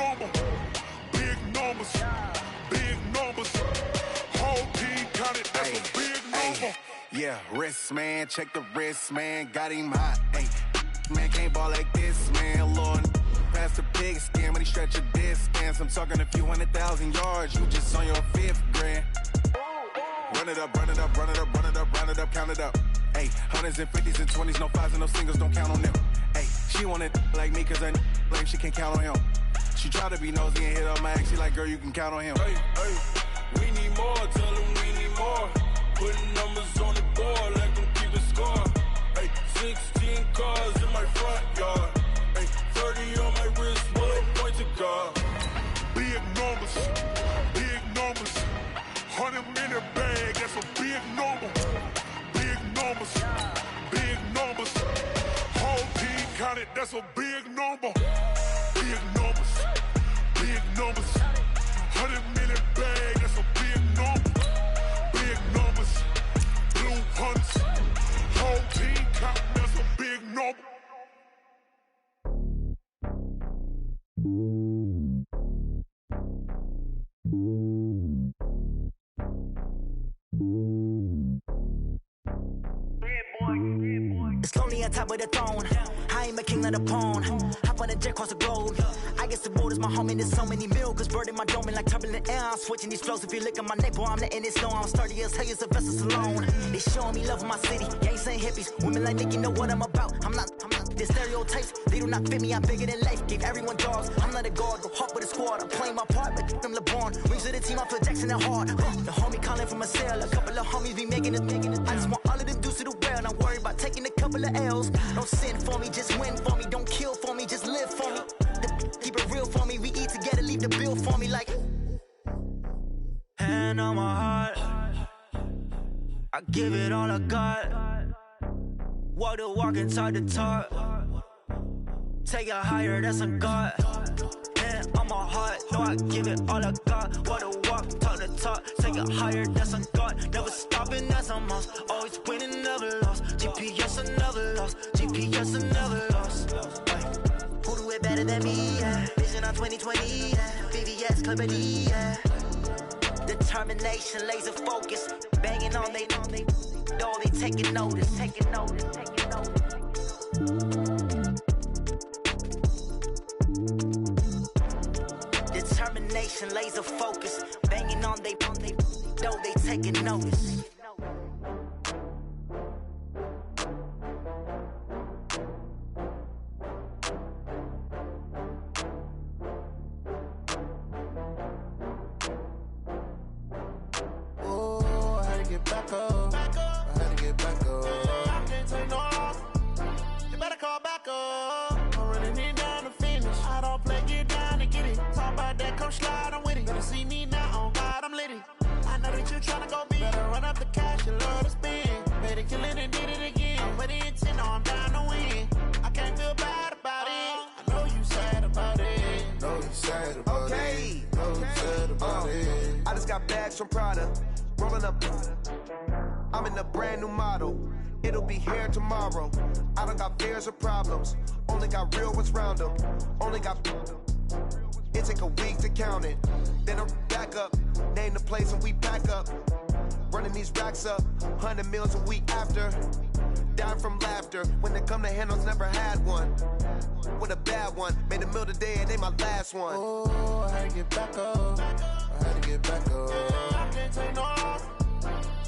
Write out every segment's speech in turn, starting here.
number. Big numbers. Big numbers. Whole team counted, that's a big number. Yeah, wrist, man, check the wrist, man, got him hot. Ay, man, can't ball like this, man, Lord. Past the big skin when he stretch a distance. I'm talking a few 100,000 yards, you just on your 5th grand. Run it up, run it up, run it up, run it up, run it up, count it up. Ay, hundreds and 50s and 20s, no 5s and no singles, don't count on them. Ay, she want it like me, cause her blame, she can't count on him. She try to be nosy and hit up my ex, she like, girl, you can count on him. Hey, hey, we need more, tell them we need more. Putting numbers on the board, let them keep the score. Hey, 16 cars in my front yard. Hey, 30 on my wrist, one point to guard. Big numbers, big numbers. 100-minute bag, that's a big number. Big numbers, big numbers. Whole team counted, that's a big number. Big numbers, big numbers. 100-minute bag, that's a big number. Big numbers, blue hunts. Whole team counting, that's a big number. It's lonely on top of the throne. I ain't a king of the pawn. Hop on a jet across the globe. I guess the road is my home and there's so many miracles burning my dome like turbulent air. I'm switching these flows. If you look at my neck, boy, I'm letting it snow. I'm sturdy as hell, as Sylvester Stallone. They showing me love in my city. Gangsta and hippies, women like Nick, you know what I'm about. I'm not the stereotypes. They do not fit me. I'm bigger than life. Gave everyone dogs. I'm not a guard. Go hard with a squad. I'm playing my part, but them LeBron. Rings to the team. I feel Jackson and hard. The homie calling from a cell. A couple of homies be making it. I just want all of them dudes to the well. Not worried about taking a couple of L's. Don't sin for me, just win for me. Don't kill for me, just live for me. Keep it real for me. We eat together, leave the bill for me like. Hand on my heart, I give it all I got. Walk the walk inside the talk. Take it higher, that's a God. Hand on my heart, no, I give it all I got. Walk the walk, talk the talk. Take it higher, that's a God. Never stopping, that's a must. Always winning, never lost. GPS, I never lost. GPS, I never lost. Who do it better than me? Yeah. Vision on 2020. Yeah. VVS, Clarity. Yeah. Determination, laser focus. Banging on they, though they taking notice. Taking notice. Taking notice. Determination, laser focus. Banging on they, though they taking notice. Back up. I had to get back up. I can't take no loss. You better call back up. I'm running it down to finish. I don't play, get down to get it. Talk about that, come slide, I'm with it. Better see me now, on God, I'm litty. I know that you tryna go big. Better run up the cash, you love to spend. Better kill it and did it again. I'm with the intent, no, I'm down to win. I can't feel bad about it. I know you sad about it. Know you sad about it. Know you sad about it. I just got bags from Prada. Rolling up, I'm in a brand new model. It'll be here tomorrow. I don't got fears or problems. Only got real ones round them. Only got. It take a week to count it. Then I'm back up. Name the place and we pack up. Running these racks up. 100 meals a week after. Dying from laughter. When they come to handles, never had one. With a bad one. Made a meal today and they my last one. Oh, I had to get back up. I had to get back up. I can't take no loss.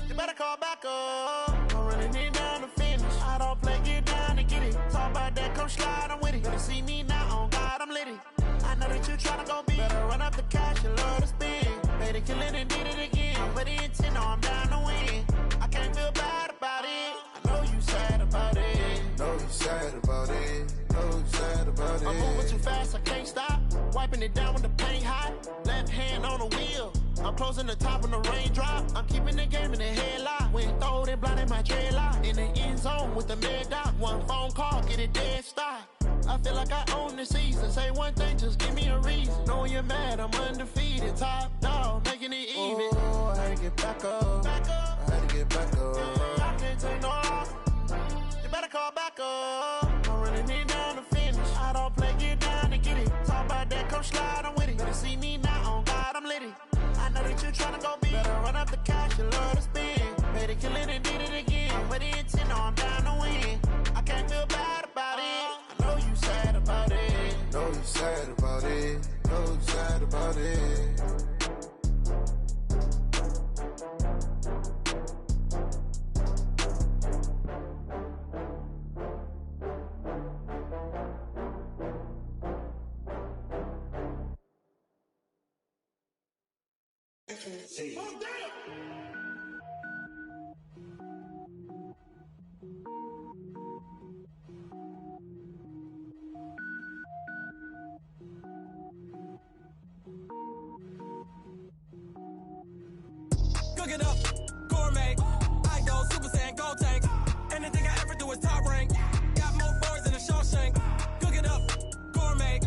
You better call back up. I'm running it down to finish. I don't play, get down to get it. Talk about that, come slide, I'm with it. Better see me now, on God, I'm litty. I know that you tryna go big. Better run up the cash, you love to spend. Better kill it and did it again. I'm with the intent, no, I'm down to win. I can't feel bad about it. I know you sad about it. Know you sad about it. Know you sad about it. I'm moving too fast, I can't stop. Wiping it down when the paint hot. Left hand on the wheel. I'm closing the top when the raindrop. I'm keeping the game in the headlock. When throwed and blinded my dreadlock. In the end zone with the mid dot. One phone call, get it dead stop. I feel like I own the season. Say one thing, just give me a reason. Knowing you're mad, I'm undefeated. Top dog, making it even. Oh, I had to get back up. I had to get back up. I can't take no loss. You better call back up. I'm running it down to finish. I don't play, get down to get it. Talk about that, come slide, I'm tryna go big. Better run up the cash, you love to spend. Made it, kill it, and did it again. With the intent, no, I'm down to win. I can't feel bad about it. I know you sad about it. Know you sad about it. Know you sad about it. Cook it up, gourmet. I go Super Saiyan, gold tank. Anything I ever do is top rank. Got more boys than a Shawshank. Cook it up, gourmet.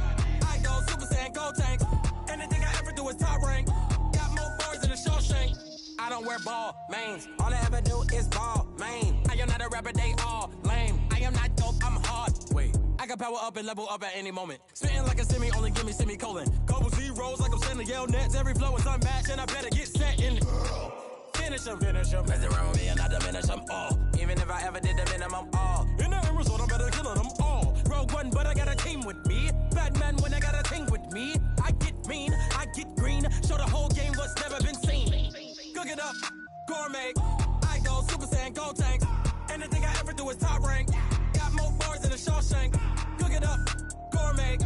I go Super Saiyan, gold tank. Anything I ever do is top rank. Got more boys than a Shawshank. I don't wear ball mains. All I ever do is ball main. I am not a rapper, they all lame. I am not dope, I'm hard. Wait, I can power up and level up at any moment. Spitting like a semi, only give me semicolon. Couple zeros like I'm sending yell nets. Every flow is unmatched and I better get set in. Finish them. Mess around with me and I diminish them all. Even if I ever did the minimum all. In the end result, I'm better killing them all. Rogue One, but I got a team with me. Batman when I got a thing with me. I get mean, I get green. Show the whole game what's never been seen. Cook it up, gourmet. I go Super Saiyan, gold tank. Anything I ever do is top rank. Got more bars than a Shawshank. Cook it up, gourmet.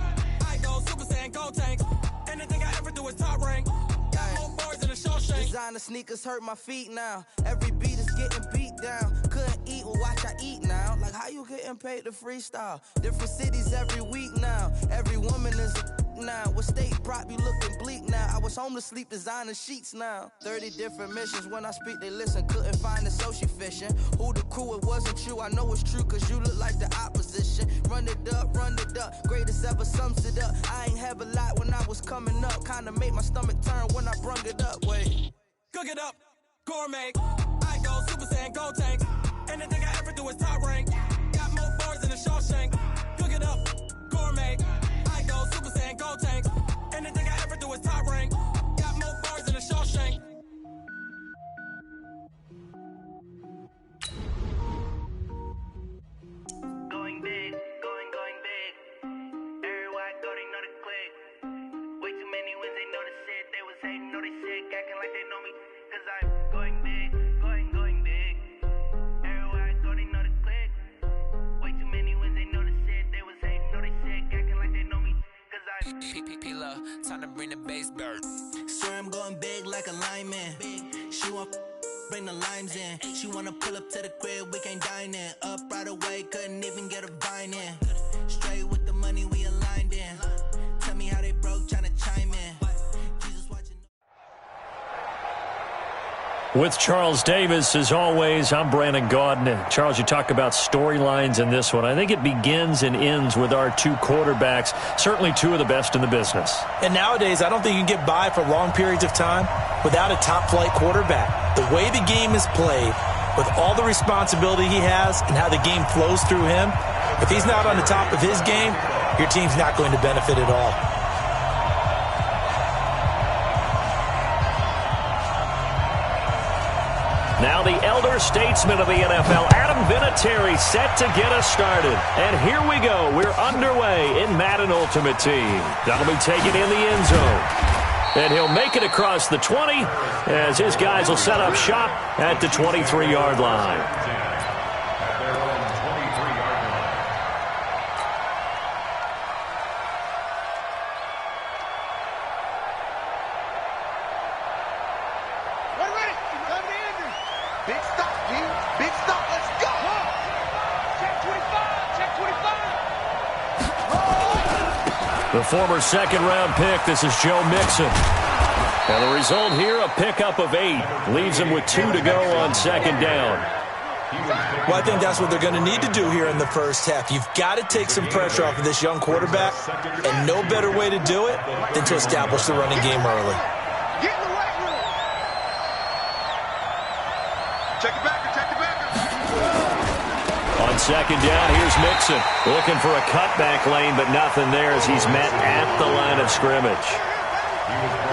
I go Super Saiyan, gold tank. Anything I ever do is top rank. Got more bars than a Shawshank. Designer sneakers hurt my feet now. Every beat is getting beat down. Couldn't eat, well watch I eat now. Like how you getting paid to freestyle? Different cities every week now. Every woman is a now. With state prop, you looking bleak now. I was home to sleep, designer sheets now. 30 different missions. When I speak, they listen. Couldn't find it, so she fishing. Who the crew? It wasn't you. I know it's true, cause you look like the opposition. Run it up, greatest ever sums it up. I ain't have a lot when I was coming up. Kinda made my stomach turn when I brung it up. Wait. Cook it up, gourmet. I go Super Saiyan, gold tank. Anything I ever do is top rank. Got more bars than a Shawshank. Cook it up, gourmet. I go Super Saiyan, gold tank. Anything I ever do is top rank. Got more bars than a Shawshank. Going big, going big. Everywhere I go, they know the click. Way too many wins, they know the shit. They was hating, know they sick, acting like they know me. Cause I'm going big, going big. Everywhere I go, they know the click. Way too many wins, they know the shit. They was hating, know they sick, acting like they know me. Cause I'm P-P-P-Love, time to bring the bass bird. Swear I'm going big like a lineman. She want bring the limes in. She wanna pull up to the crib, we can't dine in. Up right away, couldn't even get a vine in. Straight with the money we aligned in. Tell me how they broke, tryna chime in. Jesus watching. With Charles Davis, as always, I'm Brandon Gaudin. Charles, you talk about storylines in this one. I think it begins and ends with our two quarterbacks, certainly two of the best in the business. And nowadays, I don't think you can get by for long periods of time without a top-flight quarterback. The way the game is played, with all the responsibility he has and how the game flows through him, if he's not on the top of his game, your team's not going to benefit at all. Now the elder statesman of the NFL, Adam Vinatieri, set to get us started. And here we go. We're underway in Madden Ultimate Team. That'll be taken in the end zone. And he'll make it across the 20 as his guys will set up shop at the 23-yard line. The former second-round pick, this is Joe Mixon. And the result here, a pickup of 8. Leaves him with 2 to go on second down. Well, I think that's what they're going to need to do here in the first half. You've got to take some pressure off of this young quarterback, and no better way to do it than to establish the running game early. Get in the right room. Check it back. On second down, here's Mixon. Looking for a cutback lane, but nothing there as he's met at the line of scrimmage.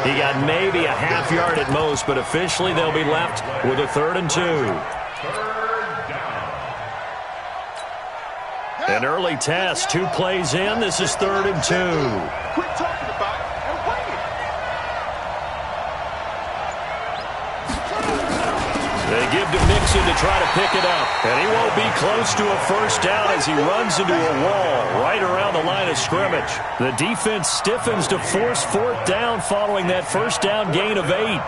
He got maybe a half yard at most, but officially they'll be left with a 3rd and 2. An early test, 2 plays in. This is 3rd and 2. Quit talking about it and wing it. They give to Mixon to try to pick it up. And he won't be close to a first down as he runs into a wall right around the line of scrimmage. The defense stiffens to force 4th down following that first down gain of 8.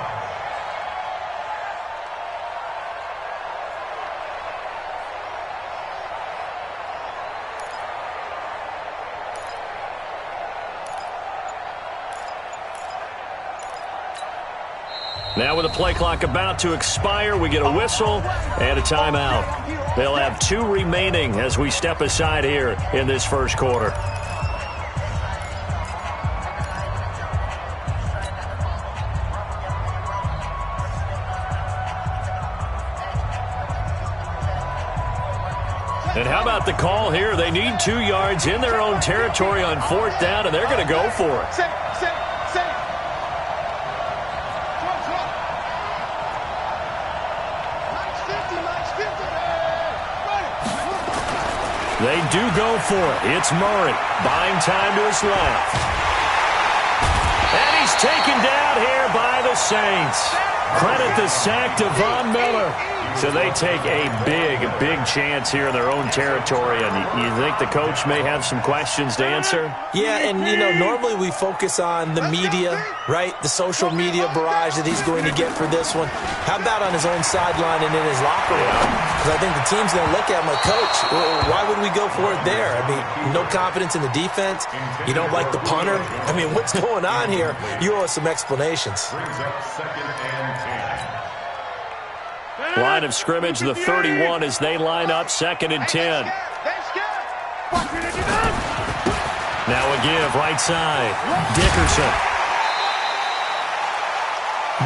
Now with the play clock about to expire, we get a whistle and a timeout. They'll have 2 remaining as we step aside here in this first quarter. And how about the call here? They need 2 yards in their own territory on 4th down, and they're going to go for it. They do go for it. It's Murray buying time to his left. And he's taken down here by the Saints. Credit the sack to Von Miller. So they take a big, big chance here in their own territory. And you think the coach may have some questions to answer? Yeah, and, normally we focus on the media, right? The social media barrage that he's going to get for this one. How about on his own sideline and in his locker room? Because I think the team's going to look at him like, Coach, why would we go for it there? I mean, no confidence in the defense. You don't like the punter. I mean, what's going on here? You owe us some explanations. Line of scrimmage, the 31 as they line up 2nd and 10. Now a give, right side. Dickerson.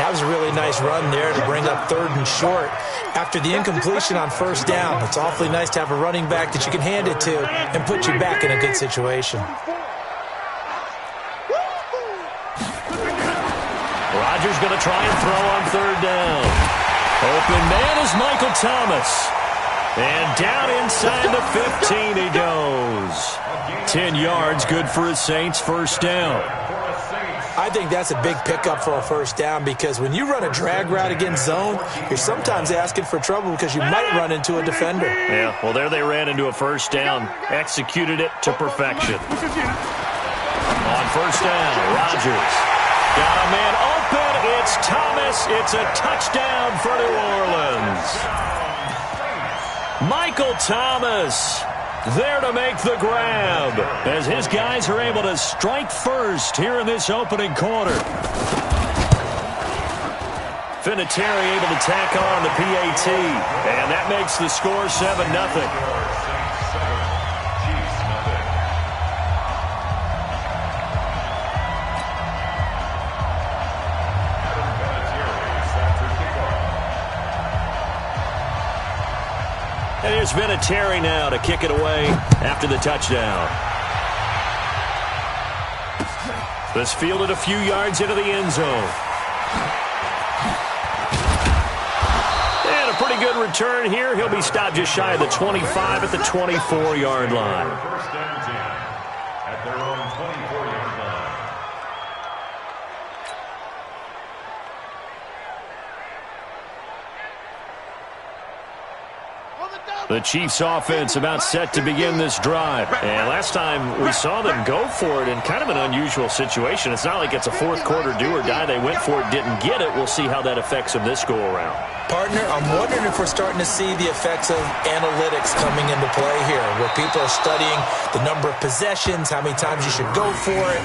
That was a really nice run there to bring up 3rd and short. After the incompletion on 1st down, it's awfully nice to have a running back that you can hand it to and put you back in a good situation. Rodgers going to try and throw on 3rd down. Open man is Michael Thomas. And down inside the 15 he goes. 10 yards, good for a Saints first down. I think that's a big pickup for a first down because when you run a drag route against zone, you're sometimes asking for trouble because you might run into a defender. Yeah, well, there they ran into a first down. Executed it to perfection. On first down, Rodgers. Got a man open. It's Thomas. It's a touchdown for New Orleans. Michael Thomas there to make the grab as his guys are able to strike first here in this opening quarter. Vinatieri able to tack on the PAT, and that makes the score 7-0. And here's Vinatieri now to kick it away after the touchdown. This fielded a few yards into the end zone. And a pretty good return here. He'll be stopped just shy of the 25 at the 24-yard line. First down 10 at their own 24-yard line. The Chiefs offense about set to begin this drive. And last time we saw them go for it in kind of an unusual situation. It's not like it's a fourth quarter do or die. They went for it, didn't get it. We'll see how that affects them this go around. Partner, I'm wondering if we're starting to see the effects of analytics coming into play here, where people are studying the number of possessions, how many times you should go for it,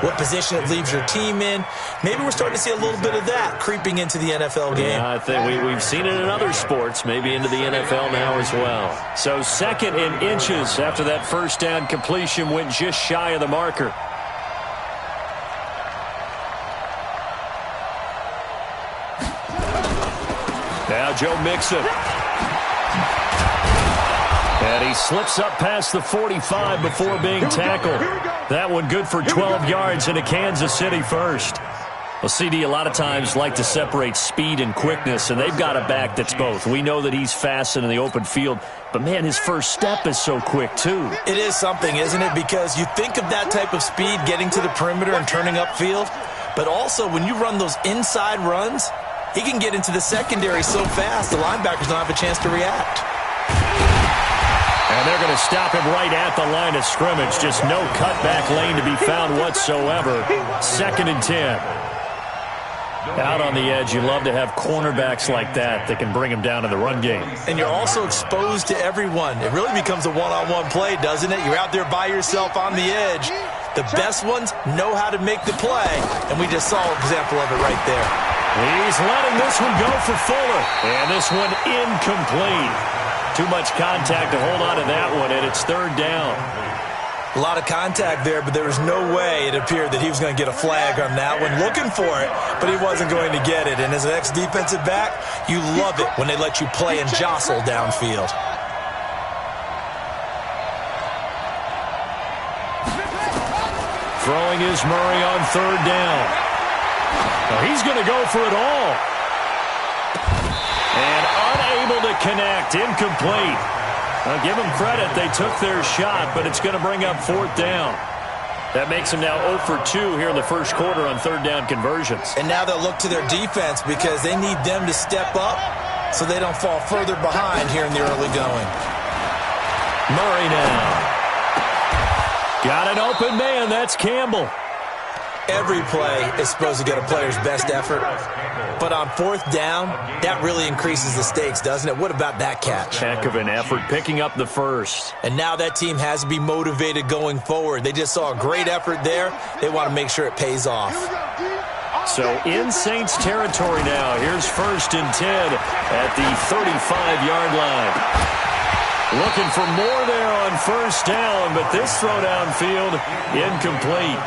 what position it leaves your team in. Maybe we're starting to see a little bit of that creeping into the NFL game. Yeah, I think we've seen it in other sports, maybe into the NFL now as well. So 2nd and inches after that first down completion went just shy of the marker. Now Joe Mixon. And he slips up past the 45 before being tackled. That one good for 12 yards into Kansas City first. Well, CD, a lot of times like to separate speed and quickness, and they've got a back that's both. We know that he's fast in the open field, but, man, his first step is so quick, too. It is something, isn't it? Because you think of that type of speed getting to the perimeter and turning upfield, but also when you run those inside runs, he can get into the secondary so fast the linebackers don't have a chance to react. And they're going to stop him right at the line of scrimmage. Just no cutback lane to be found whatsoever. 2nd and 10. Out on the edge, you love to have cornerbacks like that can bring him down in the run game. And you're also exposed to everyone. It really becomes a one-on-one play, doesn't it? You're out there by yourself on the edge. The best ones know how to make the play, and we just saw an example of it right there. He's letting this one go for Fuller, and this one incomplete. Too much contact to hold on to that one, and it's 3rd down. A lot of contact there, but there was no way it appeared that he was going to get a flag on that one. Looking for it, but he wasn't going to get it. And as an ex-defensive back, you love it when they let you play and jostle downfield. Throwing is Murray on 3rd down. Now he's going to go for it all. And unable to connect, incomplete. I'll give them credit. They took their shot, but it's going to bring up 4th down. That makes them now 0 for 2 here in the first quarter on 3rd down conversions. And now they'll look to their defense because they need them to step up so they don't fall further behind here in the early going. Murray now. Got an open man. That's Campbell. Every play is supposed to get a player's best effort. But on 4th down, that really increases the stakes, doesn't it? What about that catch? Heck of an effort, picking up the first. And now that team has to be motivated going forward. They just saw a great effort there. They want to make sure it pays off. So in Saints territory now. Here's 1st and 10 at the 35-yard line. Looking for more there on 1st down, but this throw downfield incomplete.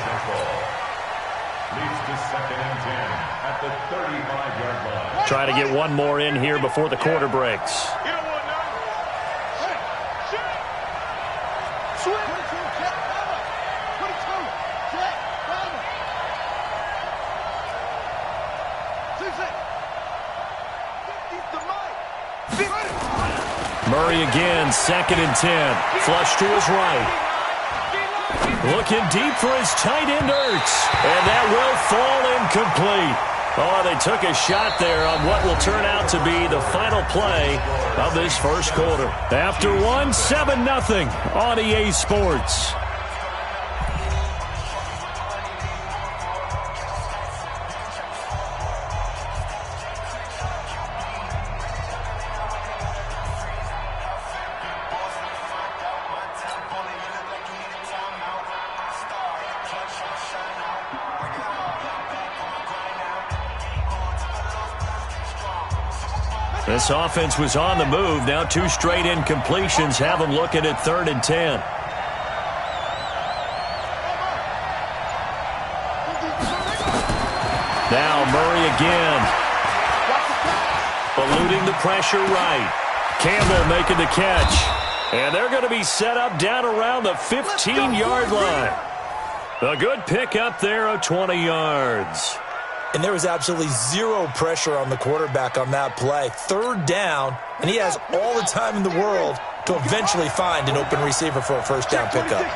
Leads to 2nd and 10 at the 35-yard line. Try to get one more in here before the quarter breaks. Murray again, 2nd and 10. Flush to his right. Looking deep for his tight end, Ertz. And that will fall incomplete. Oh, they took a shot there on what will turn out to be the final play of this first quarter. After one, 7-0 on EA Sports. This offense was on the move. Now 2 straight incompletions have them looking at 3rd and 10. Now Murray again. Eluding the pressure right. Campbell making the catch. And they're going to be set up down around the 15-yard line. A good pickup there of 20 yards. And there was absolutely zero pressure on the quarterback on that play. 3rd down, and he has all the time in the world to eventually find an open receiver for a 1st down pickup.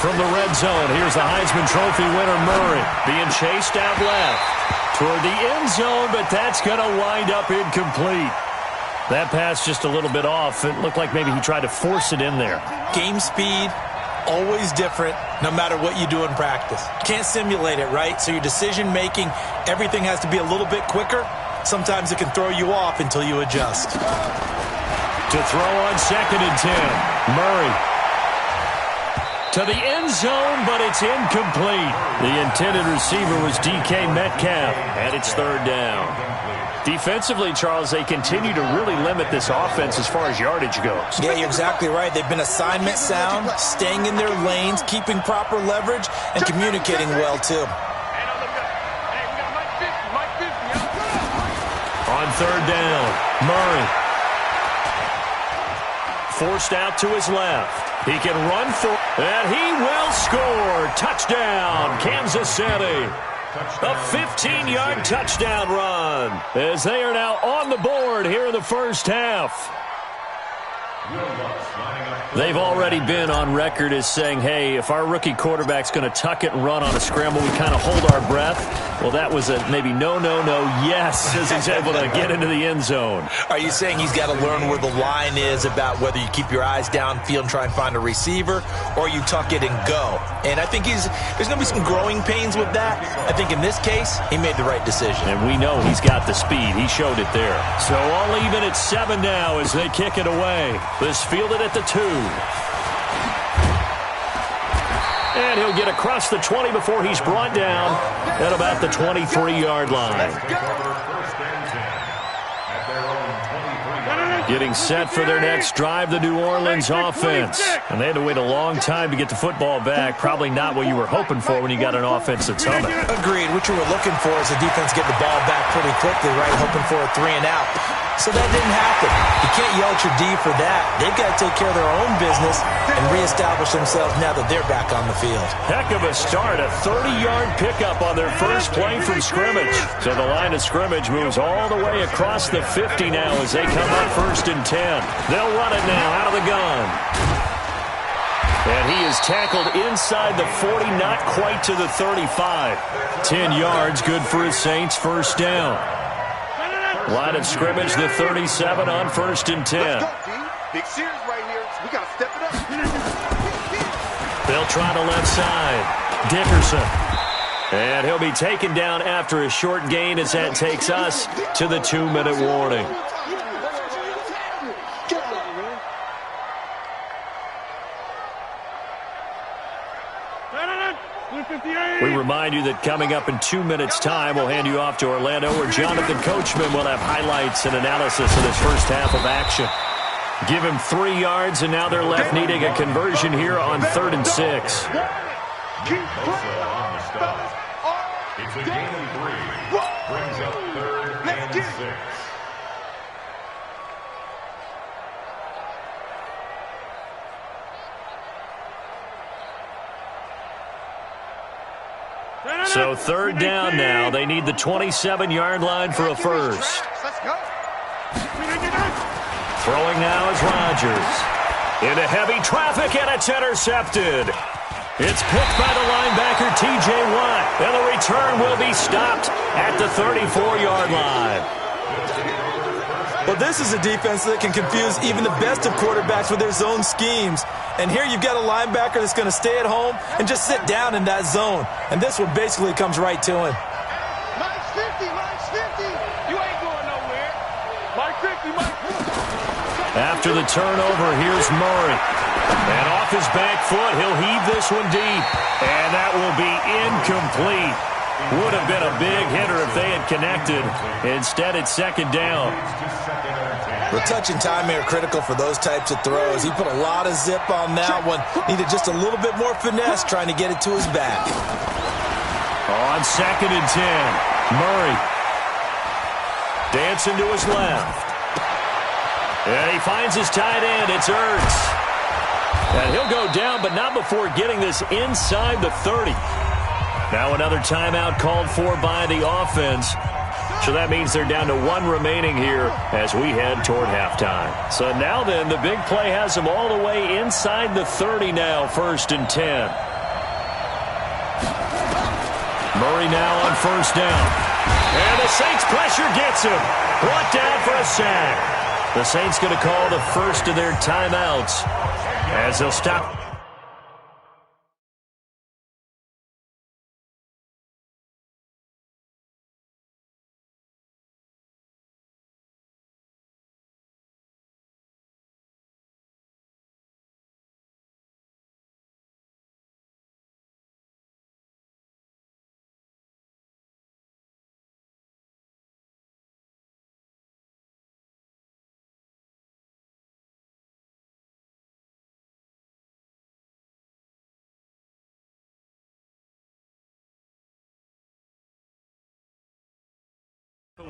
From the red zone, here's the Heisman Trophy winner Murray being chased out left toward the end zone, but that's going to wind up incomplete. That pass just a little bit off. It looked like maybe he tried to force it in there. Game speed, always different, no matter what you do in practice. Can't simulate it, right? So your decision-making, everything has to be a little bit quicker. Sometimes it can throw you off until you adjust. To throw on 2nd and 10. Murray. To the end zone, but it's incomplete. The intended receiver was DK Metcalf, and it's 3rd down. Defensively, Charles, they continue to really limit this offense as far as yardage goes. Yeah, you're exactly right. They've been assignment sound, staying in their lanes, keeping proper leverage, and communicating well, too. On 3rd down, Murray. forced out to his left. He can run for, and he will score. Touchdown, Kansas City. A 15-yard touchdown run as they are now on the board here in the first half. They've already been on record as saying, hey, if our rookie quarterback's going to tuck it and run on a scramble, we kind of hold our breath. Well, that was a maybe no, yes, as he's able to get into the end zone. Are you saying he's got to learn where the line is about whether you keep your eyes downfield and try and find a receiver, or you tuck it and go? And I think there's going to be some growing pains with that. I think in this case, he made the right decision. And we know he's got the speed. He showed it there. So all even at 7 now as they kick it away. This fielded at the 2. And he'll get across the 20 before he's brought down at about the 23-yard line. Getting set for their next drive, the New Orleans offense. And they had to wait a long time to get the football back. Probably not what you were hoping for when you got an offense that's humming. Agreed. What you were looking for is the defense get the ball back pretty quickly, right? Hoping for a 3 and out. So that didn't happen. You can't yell at your D for that. They've got to take care of their own business and reestablish themselves now that they're back on the field. Heck of a start. A 30-yard pickup on their first play from scrimmage. So the line of scrimmage moves all the way across the 50 now as they come up 1st and 10. They'll run it now out of the gun. And he is tackled inside the 40, not quite to the 35. 10 yards, good for his Saints, first down. Line of scrimmage, the 37 on 1st and 10. Let's go, D. Big series right here, so we got to step it up. They'll try the left side. Dickerson. And he'll be taken down after a short gain as that takes us to the 2-minute warning. We remind you that coming up in 2 minutes' time, we'll hand you off to Orlando, where Jonathan Coachman will have highlights and analysis of this first half of action. Give him 3 yards, and now they're left needing a conversion here on 3rd and 6. It's a gain of 3. Brings up 3rd and 6. So 3rd down now. They need the 27-yard line for a first. Throwing now is Rodgers. Into heavy traffic, and it's intercepted. It's picked by the linebacker, T.J. Watt. And the return will be stopped at the 34-yard line. Well, this is a defense that can confuse even the best of quarterbacks with their zone schemes. And here you've got a linebacker that's going to stay at home and just sit down in that zone. And this one basically comes right to him. Mike 50. You ain't going nowhere. Mike 50. After the turnover, here's Murray. And off his back foot, he'll heave this one deep. And that will be incomplete. Would have been a big hitter if they had connected. Instead, it's 2nd down. The touch and time are critical for those types of throws. He put a lot of zip on that one. Needed just a little bit more finesse trying to get it to his back. On 2nd and 10, Murray dancing to his left. And he finds his tight end. It's Ertz. And he'll go down, but not before getting this inside the 30. Now another timeout called for by the offense. So that means they're down to 1 remaining here as we head toward halftime. So now then, the big play has them all the way inside the 30 now, 1st and 10. Murray now on 1st down. And the Saints pressure gets him. Brought down for a sack. The Saints going to call the first of their timeouts as they'll stop.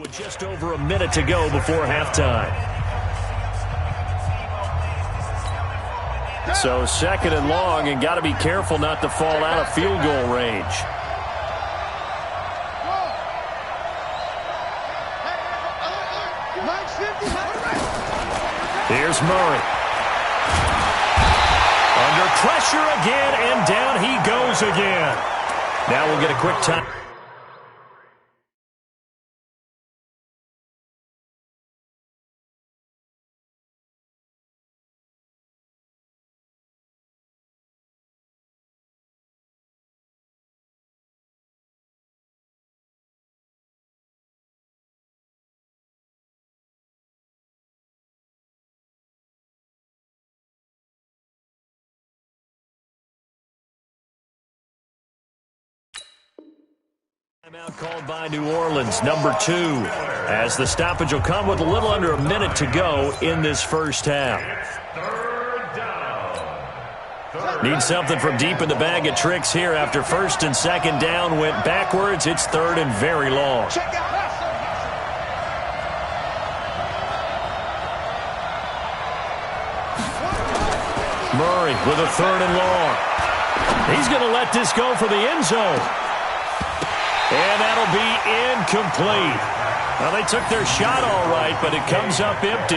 With just over a minute to go before halftime. So second and long, and got to be careful not to fall out of field goal range. Here's Murray. Under pressure again, and down he goes again. Now we'll get a quick time. Timeout called by New Orleans, number 2, as the stoppage will come with a little under a minute to go in this first half. Need something from deep in the bag of tricks here after first and second down went backwards. It's third and very long. Murray with a third and long. He's going to let this go for the end zone. And that'll be incomplete. Well, they took their shot all right, but it comes up empty,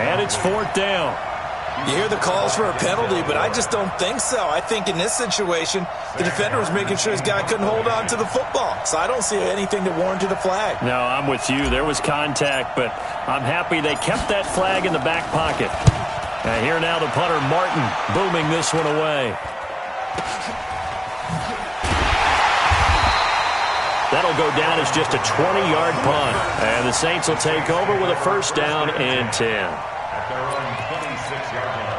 and it's fourth down. You hear the calls for a penalty, but I just don't think so. I think in this situation, the defender was making sure his guy couldn't hold on to the football. So I don't see anything that warranted a flag. No, I'm with you. There was contact, but I'm happy they kept that flag in the back pocket. Here now the punter, Martin, booming this one away. That'll go down as just a 20-yard punt. And the Saints will take over with a first down and 10. At their own 26-yard line.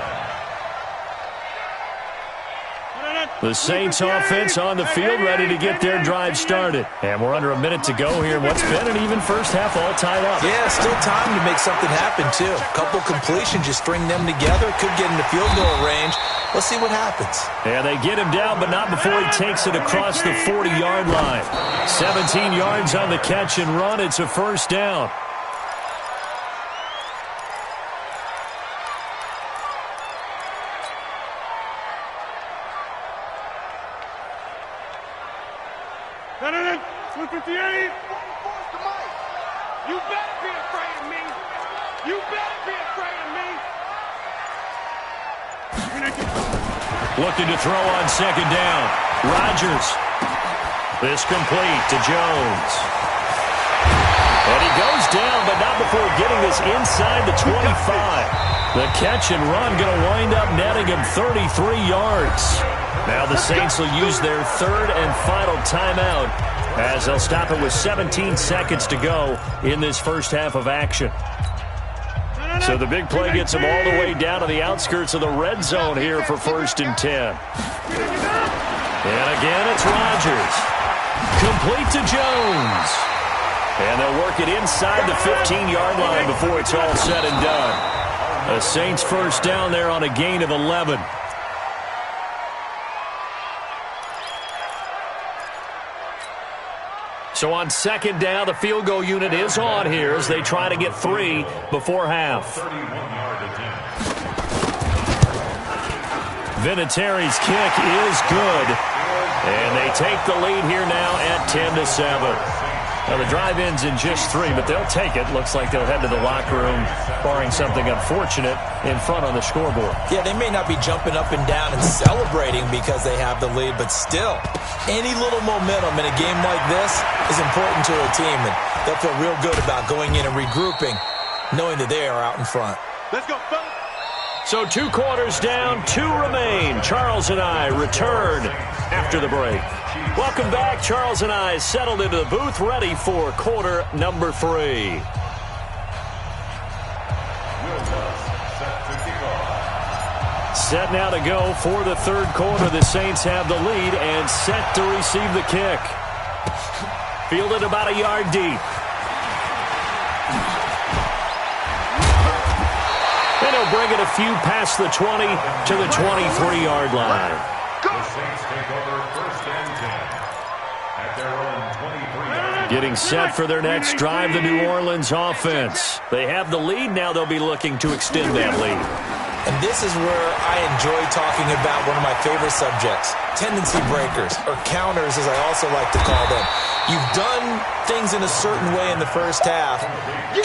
The Saints offense on the field ready to get their drive started. And we're under a minute to go here in what's been an even first half all tied up. Yeah, still time to make something happen, too. A couple completions, just string them together. Could get into field goal range. Let's see what happens. Yeah, they get him down, but not before he takes it across the 40-yard line. 17 yards on the catch and run. It's a first down. You better be afraid of me. You better be afraid of me. Looking to throw on second down. Rodgers. This complete to Jones. And he goes down, but not before getting this inside the 25. The catch and run going to wind up netting him 33 yards. Now the Saints will use their third and final timeout as they'll stop it with 17 seconds to go in this first half of action. So the big play gets them all the way down to the outskirts of the red zone here for first and 10. And again, it's Rodgers. Complete to Jones. And they'll work it inside the 15-yard line before it's all said and done. The Saints first down there on a gain of 11. So on second down, the field goal unit is on here as they try to get 3 before half. Vinatieri's kick is good. And they take the lead here now at 10-7. Now the drive ends in just 3, but they'll take it. Looks like they'll head to the locker room, barring something unfortunate in front on the scoreboard. Yeah, they may not be jumping up and down and celebrating because they have the lead, but still, any little momentum in a game like this is important to a team, and they'll feel real good about going in and regrouping, knowing that they are out in front. Let's go, fellas. So 2 quarters down, 2 remain. Charles and I return after the break. Welcome back. Charles and I settled into the booth, ready for quarter number 3. Set now to go for the third quarter. The Saints have the lead and set to receive the kick. Fielded about a yard deep. And he'll bring it a few past the 20 to the 23-yard line. The Saints take over first and 10 at their own 23-yard line. Getting set for their next drive, the New Orleans offense. They have the lead now. They'll be looking to extend that lead. And this is where I enjoy talking about one of my favorite subjects, tendency breakers, or counters as I also like to call them. You've done things in a certain way in the first half,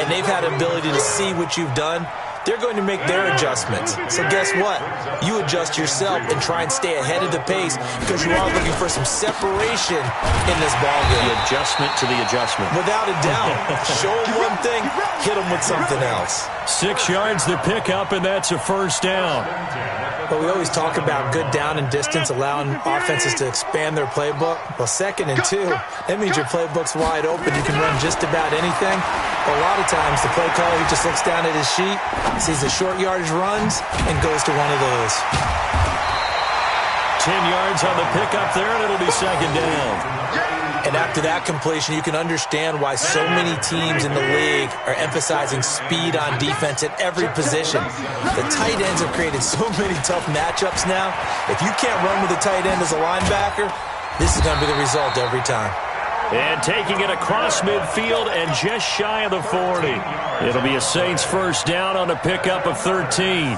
and they've had the ability to see what you've done. They're going to make their adjustments. So guess what? You adjust yourself and try and stay ahead of the pace because you are looking for some separation in this ballgame. The adjustment to the adjustment. Without a doubt. Show them one thing, hit them with something else. 6 yards the pickup, and that's a first down. But we always talk about good down and distance, allowing offenses to expand their playbook. Well, 2nd and 2, that means your playbook's wide open. You can run just about anything. But a lot of times, the play caller, he just looks down at his sheet, sees the short yardage runs, and goes to one of those. 10 yards on the pickup there, and it'll be 2nd down. And after that completion, you can understand why so many teams in the league are emphasizing speed on defense at every position. The tight ends have created so many tough matchups now. If you can't run with a tight end as a linebacker, this is going to be the result every time. And taking it across midfield and just shy of the 40. It'll be a Saints first down on a pickup of 13.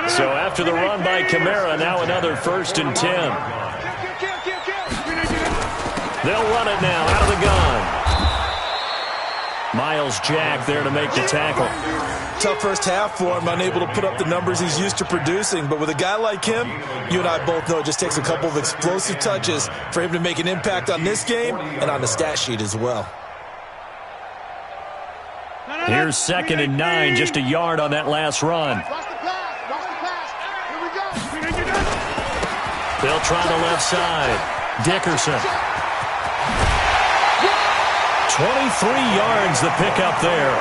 So after the run by Kamara, now another 1st and 10. They'll run it now out of the gun. Miles Jack there to make the tackle. Tough first half for him, unable to put up the numbers he's used to producing. But with a guy like him, you and I both know it just takes a couple of explosive touches for him to make an impact on this game and on the stat sheet as well. Here's 2nd and 9, just a yard on that last run. They'll try the left side. Dickerson. 23 yards the pickup there.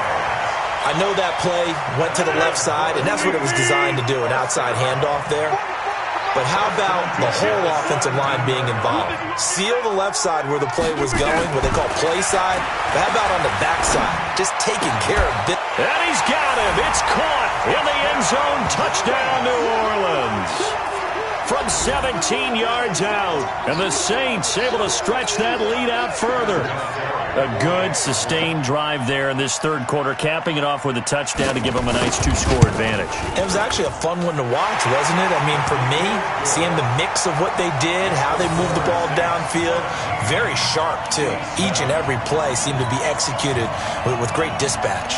I know that play went to the left side, and that's what it was designed to do, an outside handoff there. But how about the whole offensive line being involved? Seal the left side where the play was going, what they call play side. But how about on the back side? Just taking care of it. And he's got him. It's caught in the end zone. Touchdown, New Orleans. From 17 yards out. And the Saints able to stretch that lead out further. A good, sustained drive there in this third quarter, capping it off with a touchdown to give them a nice 2-score advantage. It was actually a fun one to watch, wasn't it? I mean, for me, seeing the mix of what they did, how they moved the ball downfield, very sharp, too. Each and every play seemed to be executed with great dispatch.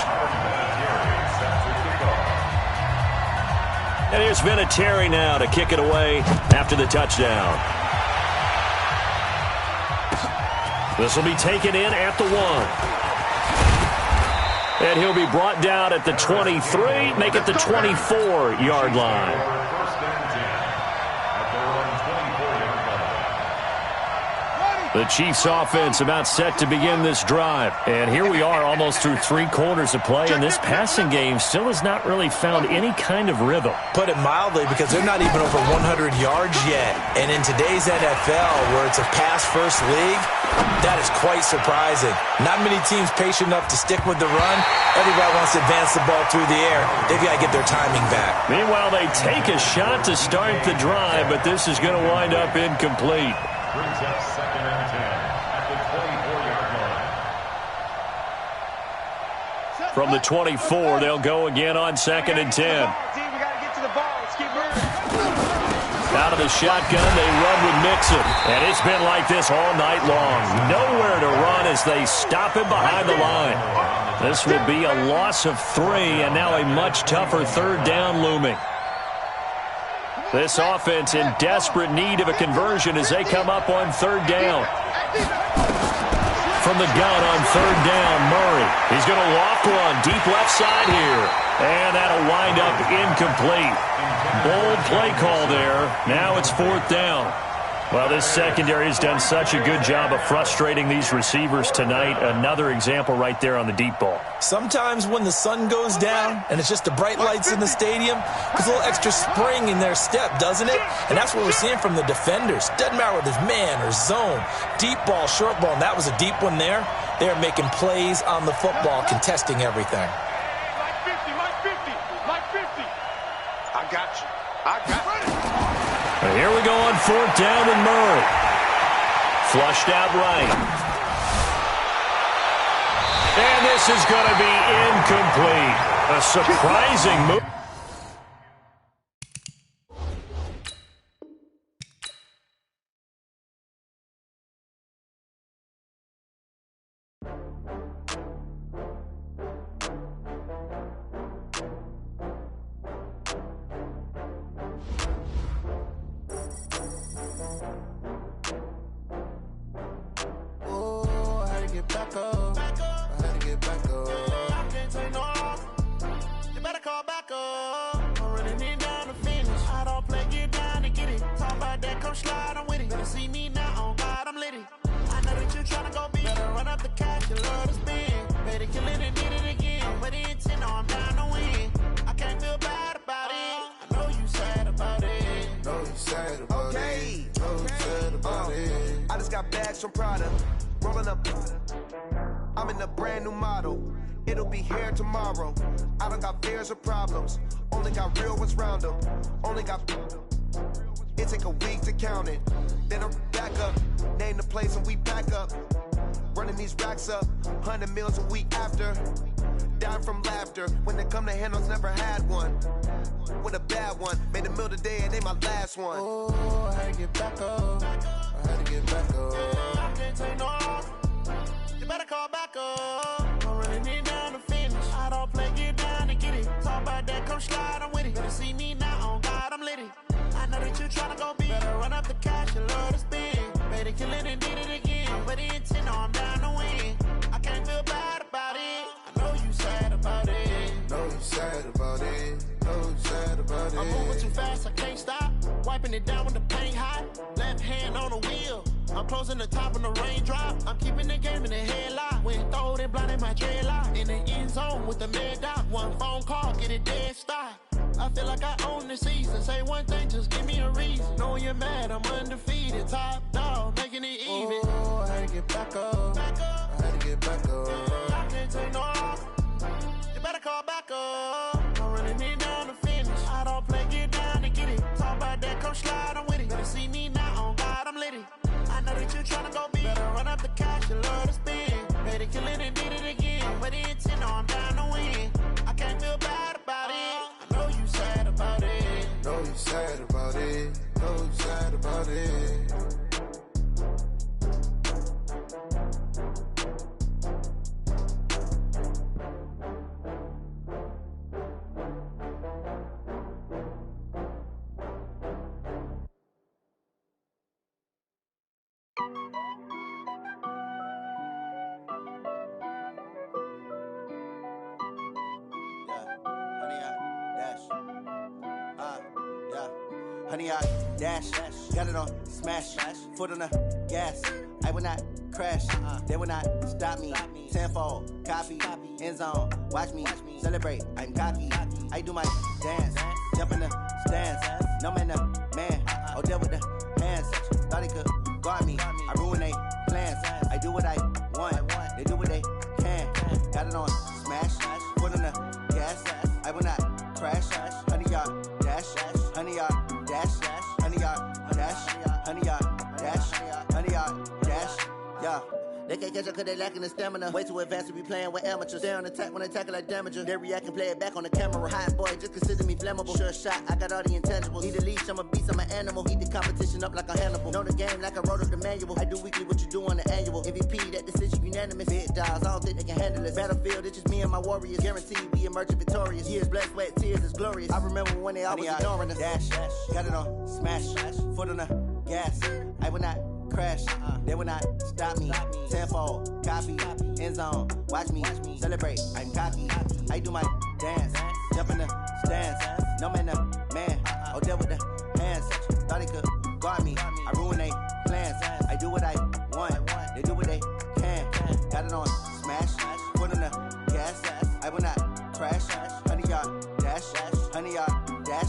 And here's Vinatieri now to kick it away after the touchdown. This will be taken in at the 1. And he'll be brought down at the 23, make it the 24-yard line. The Chiefs offense about set to begin this drive. And here we are almost through 3 quarters of play, and this passing game still has not really found any kind of rhythm. Put it mildly, because they're not even over 100 yards yet. And in today's NFL, where it's a pass-first league, that is quite surprising. Not many teams patient enough to stick with the run. Everybody wants to advance the ball through the air. They've got to get their timing back. Meanwhile, they take a shot to start the drive, but this is going to wind up incomplete. Brings up 2nd and 10 at the 24-yard line. From the 24, they'll go again on 2nd and 10. Out of the shotgun, they run with Mixon. And it's been like this all night long. Nowhere to run as they stop him behind the line. This will be a loss of 3, and now a much tougher 3rd down looming. This offense in desperate need of a conversion as they come up on 3rd down. From the gun on 3rd down, Murray. He's going to loft one deep left side here. And that'll wind up incomplete. Bold play call there. Now it's 4th down. Well, this secondary has done such a good job of frustrating these receivers tonight. Another example right there on the deep ball. Sometimes when the sun goes down and it's just the bright lights in the stadium, there's a little extra spring in their step, doesn't it? And that's what we're seeing from the defenders. Doesn't matter whether it's man or zone, deep ball, short ball, and that was a deep one there. They are making plays on the football, contesting everything. I got you. I got you. And here we go on 4th down with Murray. Flushed out right. And this is going to be incomplete. A surprising move. come slide, I'm with it. Better see me now, on God, I'm litty. I know that you tryna go big. Better run up the cash, you love to spend. Better kill it and did it again. I'm with the intent, no, I'm down to win. I can't feel bad about it. I know you sad about it. Know you sad about it. Know you sad about it. I just got bags from Prada, rolling up. I'm in a brand new model. It'll be here tomorrow. I don't got fears or problems. Only got real ones round them. Only got. It take a week to count it. Then I'm back up. Name the place and we back up. Running these racks up. 100 meals a week after. Down from laughter. When they come to handles, never had one. With a bad one. Made a meal today and they my last one. Oh, I had to get back up. I had to get back up. I can't take no off. You better call back up. I'm running it down to finish. I don't play, get down and get it. Talk about that, come slide, I'm with it. Better see me now, on God, I'm litty. I know that you tryna go big. Better run up the cash, you love to spend. Better kill it and did it again. But the intent, no, I'm down to win. I can't feel bad about it. I know you sad about it. Know you sad about it. Know you sad about it. I'm moving too fast, I can't stop. Wiping it down with the paint hot. Left hand on the wheel. I'm closing the top of the raindrop. I'm keeping the game in the headlock. When throwed and blinded my dreadlock. In the end zone with the mad dot. One phone call, get it dead stop. I feel like I own the season. Say one thing, just give me a reason. Knowing you're mad, I'm undefeated. Top dog, making it even. Oh, I had to get back up. I had to get back up. I can't take no off. You better call back up. I'm running it down to finish. I don't play, get down and get it. Talk about that, come slide, I'm with it. Better see me now, on God, I'm litty. I know that you tryna go big. Better run up the cash, you love to spend. Better kill it and did it again. But the intent, no, I'm down to win. I can't feel bad about it. I know you sad about it. Know you sad about it. Know you sad about it. Honey, I dash, got it on smash, foot on the gas. I will not crash, they will not stop me. Tenfold, copy, end zone, watch me celebrate. I'm cocky, I do my dance, jump in the stands. No man, the man, deal with the hands. Thought he could guard me, I ruin they plans. I do what I want, they do what they can. Got it on smash, foot on the gas. I will not crash, honey, y'all dash, honey, y'all dash, honey, y'all dash, honey, y'all dash, honey, y'all dash, yeah. They can't catch up cause they lacking the stamina. Way too advanced to be playing with amateurs. Stay on attack when they tackle like damager. They react and play it back on the camera. Hot boy, just consider me flammable. Sure shot, I got all the intangibles. Need a leash, I'm a beast, I'm an animal. Heat the competition up like a Hannibal. Know the game like I wrote up the manual. I do weekly what you do on the annual. MVP, that decision unanimous. Big dogs, I don't think they can handle it. Battlefield, it's just me and my warriors. Guaranteed we emerging victorious. Years, blood, sweat, tears, it's glorious. I remember when they always ignoring us. Dash, got it on smash, foot on the gas. I will not crash, they will not stop me. Tenfold, copy, end zone, watch me celebrate. I'm cocky, I do my dance, jump in the stands. No man, the man, deal with the hands. Thought he could guard me, I ruin they plans. I do what I want, they do what they can. Got it on smash, foot on the gas. I will not crash, honey, y'all dash, honey, y'all dash,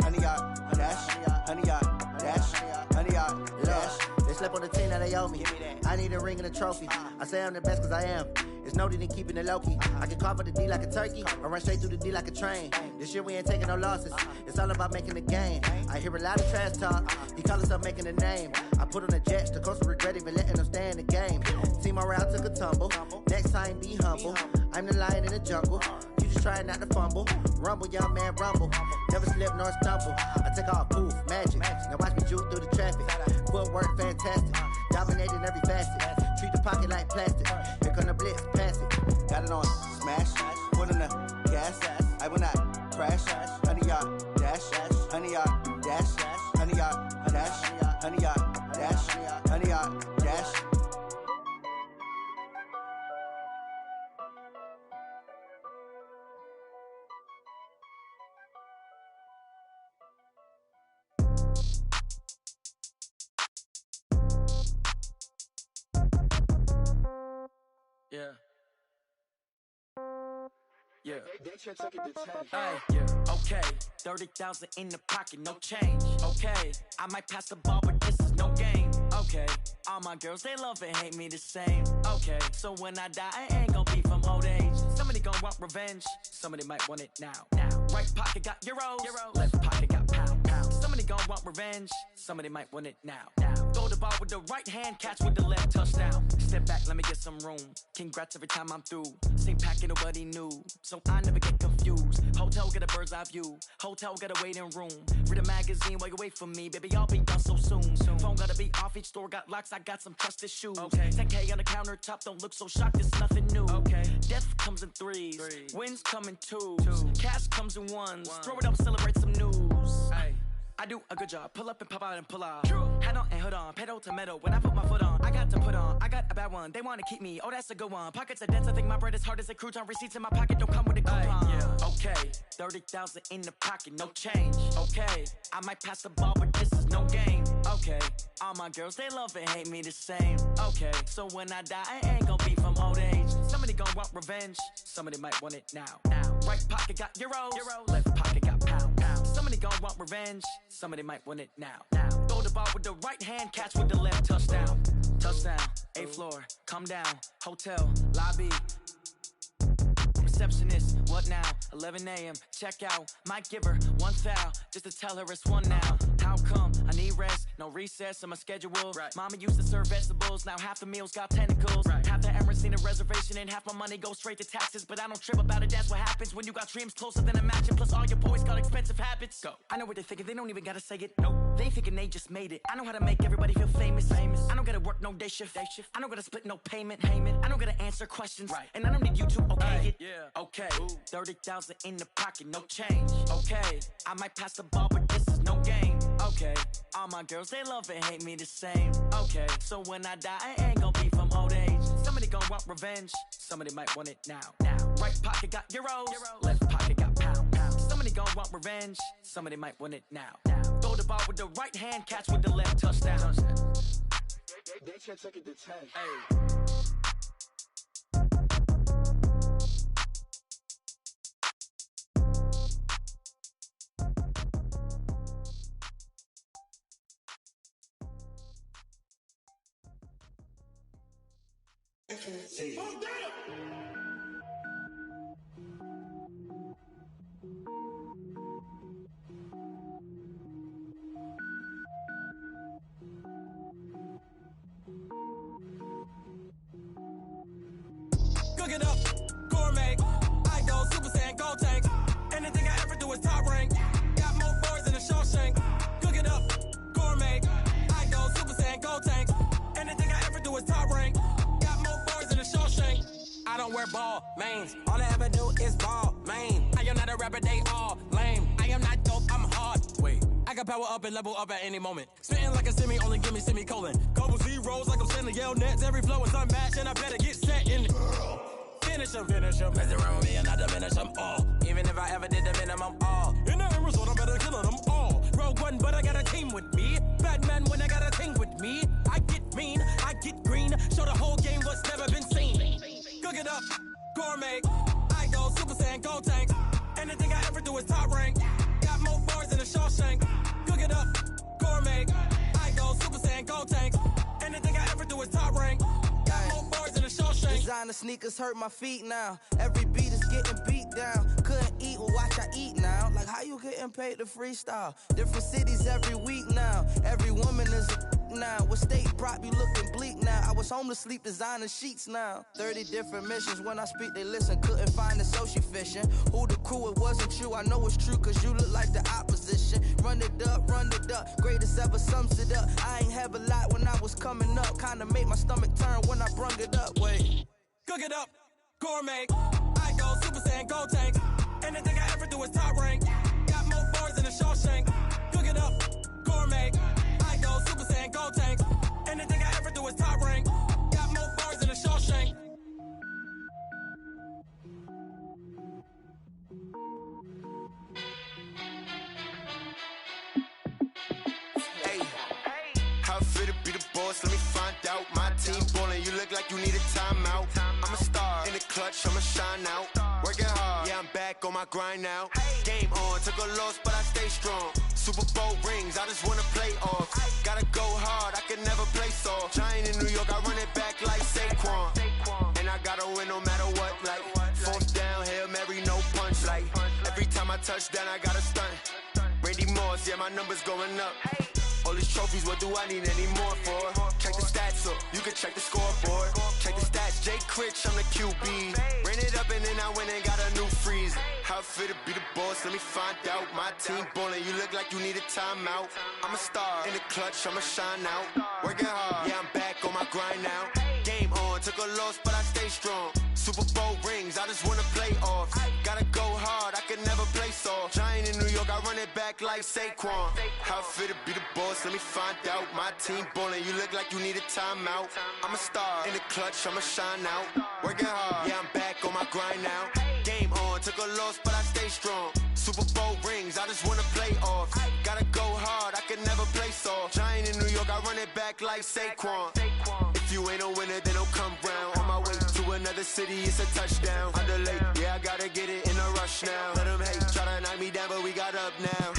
honey, y'all dash, honey, y'all dash, honey, y'all dash. They slept on the team that they owe me. I need a ring and a trophy. I say I'm the best cause I am. It's noted in keeping it low-key. I can carve up the D like a turkey or run straight through the D like a train. This year we ain't taking no losses. It's all about making the game. I hear a lot of trash talk. He call himself making a name. I put on the jets. The coach will regret even letting them stay in the game. Team around took a tumble. Next time be humble. I'm the lion in the jungle. You just trying not to fumble. Rumble, young man, rumble. Never slip nor stumble. I take off, poof, magic. Now watch me juke through the traffic. Footwork fantastic. Dominating every facet. Treat the pocket like plastic. Here come the blitz, pass it. Got it on smash, foot on the gas. I will not crash. Honey, y'all dash, honey, y'all dash, honey, y'all dash, honey, y'all dash, honey, y'all dash. Yeah. Hey, yeah. Okay, 30,000 in the pocket, no change. Okay, I might pass the ball, but this is no game. Okay, all my girls, they love and hate me the same. Okay, so when I die, I ain't gonna be from old age. Somebody gon' want revenge, somebody might want it now. Right pocket got euros, left pocket got pound. Somebody gon' want revenge, somebody might want it now. Throw the ball with the right hand, catch with the left, touchdown. Step back, let me get some room. Congrats every time I'm through. Same packet, nobody knew, so I never get confused. Hotel get a bird's eye view, hotel get a waiting room. Read a magazine while you wait for me, baby, I'll be done so soon. Phone gotta be off, each store got locks, I got some trusted shoes. 10K on the countertop, don't look so shocked, it's nothing new. Death comes in threes, wins come in twos, cash comes in ones. Throw it up, celebrate some news. I do a good job, pull up and pop out and pull off. Hat on and hood on, pedal to metal. When I put my foot on, I got to put on. I got a bad one, they wanna keep me, oh that's a good one. Pockets are dense, I think my bread is hard as a crouton. Receipts in my pocket don't come with a coupon. Okay, 30,000 in the pocket, no change. Okay, I might pass the ball, but this is no game. Okay, all my girls, they love and hate me the same. Okay, so when I die, I ain't gonna be from old age. Somebody gon' want revenge, somebody might want it now. Right pocket got euros, left pocket got pound. Somebody gon' want revenge, somebody might want it now. Throw the ball with the right hand, catch with the left, touchdown. Touchdown, 8th floor, come down, hotel, lobby. Receptionist, what now? 11 a.m., check out. Might give her one foul, just to tell her it's one now. How come? I need rest, no recess in my schedule. Mama used to serve vegetables, now half the meals got tentacles. Half the Emirates need a reservation and half my money goes straight to taxes. But I don't trip about it, that's what happens when you got dreams closer than a match. And plus all your boys got expensive habits. I know what they're thinking, they don't even gotta say it. Nope. They ain't thinking they just made it. I know how to make everybody feel famous. I don't gotta work no day shift. I don't gotta split no payment. I don't gotta answer questions. And I don't need you to okay it. Okay, 30,000 in the pocket, no change. Okay, I might pass the ball, but this is no game. Okay, all my girls, they love and hate me the same. Okay, so when I die, I ain't gonna be from old age. Somebody gon' want revenge, somebody might want it now. Right pocket got euros, left pocket got pound. Somebody gon' want revenge, somebody might want it now. Throw the ball with the right hand, catch with the left, touchdown. They can't take it to 10. Cook it up, gourmet. I go Super Saiyan, gold tank. Anything I ever do is top rank. Got more boys than a Shawshank. Cook it up, gourmet. I go Super Saiyan, gold tank. Anything I ever do is top rank. Got more boys than a Shawshank. I don't wear ball mains. All I ever do is ball main. I am not a rapper, they all lame. I am not dope, I'm hard. Wait, I can power up and level up at any moment. Spitting like a semi, only give me semicolon. Couple zeros like I'm sending yell nets. Every flow is unmatched and I better get set in. Finish them. Mess around with me and I diminish them all. Even if I ever did the minimum all. In the result, I better kill them all. Rogue One, but I got a team with me. Batman when I got a thing with me. I get mean, I get green. Show the whole game what's never been seen. Cook it up, gourmet. I go Super Saiyan, gold tank. Anything I ever do is top rank. Got more bars than a Shawshank. Cook it up, gourmet. I go Super Saiyan, gold tank. Anything I ever do is top rank. Got more bars than a Shawshank. Designer sneakers hurt my feet now. Every beat is getting beat down. Couldn't eat, well watch I eat now. Like how you getting paid to freestyle? Different cities every week now. Every woman is a now. What state prop you looking bleak now? I was home to sleep, designer sheets now. 30 different missions. When I speak they listen. Couldn't find it, so she fishing. Who the crew? It wasn't you. I know it's true cause you look like the opposition. Run it up, greatest ever sums it up. I ain't have a lot when I was coming up. Kinda made my stomach turn when I brung it up. Wait, cook it up, gourmet. I go Super Saiyan, gold tank. Anything I ever do is top rank. Got more bars than a Shawshank. Cook it up, gourmet. I go Super Saiyan, gold tank. Anything I ever do is top rank. Got more bars than a Shawshank. Hey, how fit to be the boss? Let me find out. My team ballin', you look like you need a timeout. I'm a star in the clutch, I'ma shine out. working hard. Yeah, I'm back on my grind now. Game on, took a loss, but I stay strong. Super Bowl rings, I just wanna play off. Gotta go hard, I can never play soft. Giant in New York, I run it back like Saquon. And I gotta win no matter what, like fourth down, Hail Mary, no punch. Like every time I touch down, I gotta stunt. Randy Moss, yeah, my numbers going up. All these trophies, what do I need any more for? Check the stats up, you can check the scoreboard. Check the stats, Jay Critch, I'm the QB. Ran it up and then I went and got a new freeze. How it feel to be the boss, let me find out. My team ballin', you look like you need a timeout. I'm a star, in the clutch, I'ma shine out. Working hard, yeah, I'm back on my grind now. Game on, took a loss, but I stay strong. Super Bowl rings, I just wanna play off. Gotta go hard, I can never play soft. Giant in New York, I run it back like Saquon. How it feel to be the boss, let me find out. My team ballin', you look like you need a timeout. I'm a star, in the clutch, I'ma shine out. Working hard, yeah, I'm back on my grind now. Game on, took a loss, but I stay strong. Super Bowl rings, I just wanna play off. Gotta go hard, I can never play soft. Giant in New York, I run it back like Saquon. If you ain't a winner, then don't come round. On my way to another city, it's a touchdown. Underlay, yeah, I gotta get it in a rush now. Let them hate, try to knock me down, but we got up now.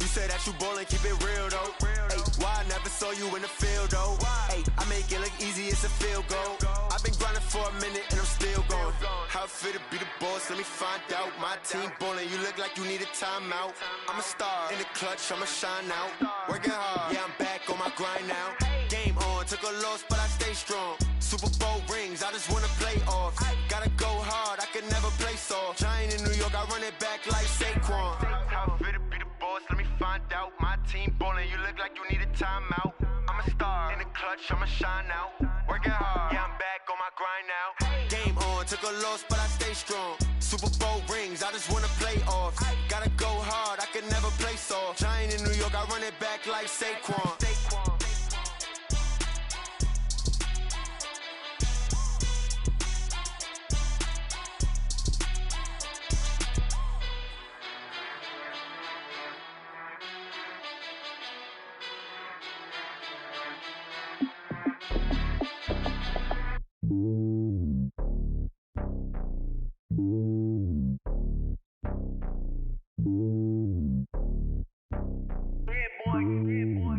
You say that you ballin', keep it real though. Ay, why I never saw you in the field though? Ay, I make it look easy, it's a field goal. I've been grinding for a minute and I'm still going. How it feel to be the boss, let me find out. My team ballin', you look like you need a timeout. I'm a star, in the clutch, I'ma shine out. Working hard, yeah, I'm back on my grind now. Game on, took a loss, but I stay strong. Super Bowl rings, I just wanna play off. Gotta go hard, I can never play soft. Giant in New York, I run it back like Saquon. How it feel to be the boss, let me find out. My team ballin', you look like you need a timeout. I'm a star, in the clutch, I'ma shine out. Working hard, yeah, I'm back on my grind now. Game on, took a loss, but I stay strong. Super Bowl rings, I just wanna play off. Gotta go hard, I can never play soft. Giant in New York, I run it back like Saquon.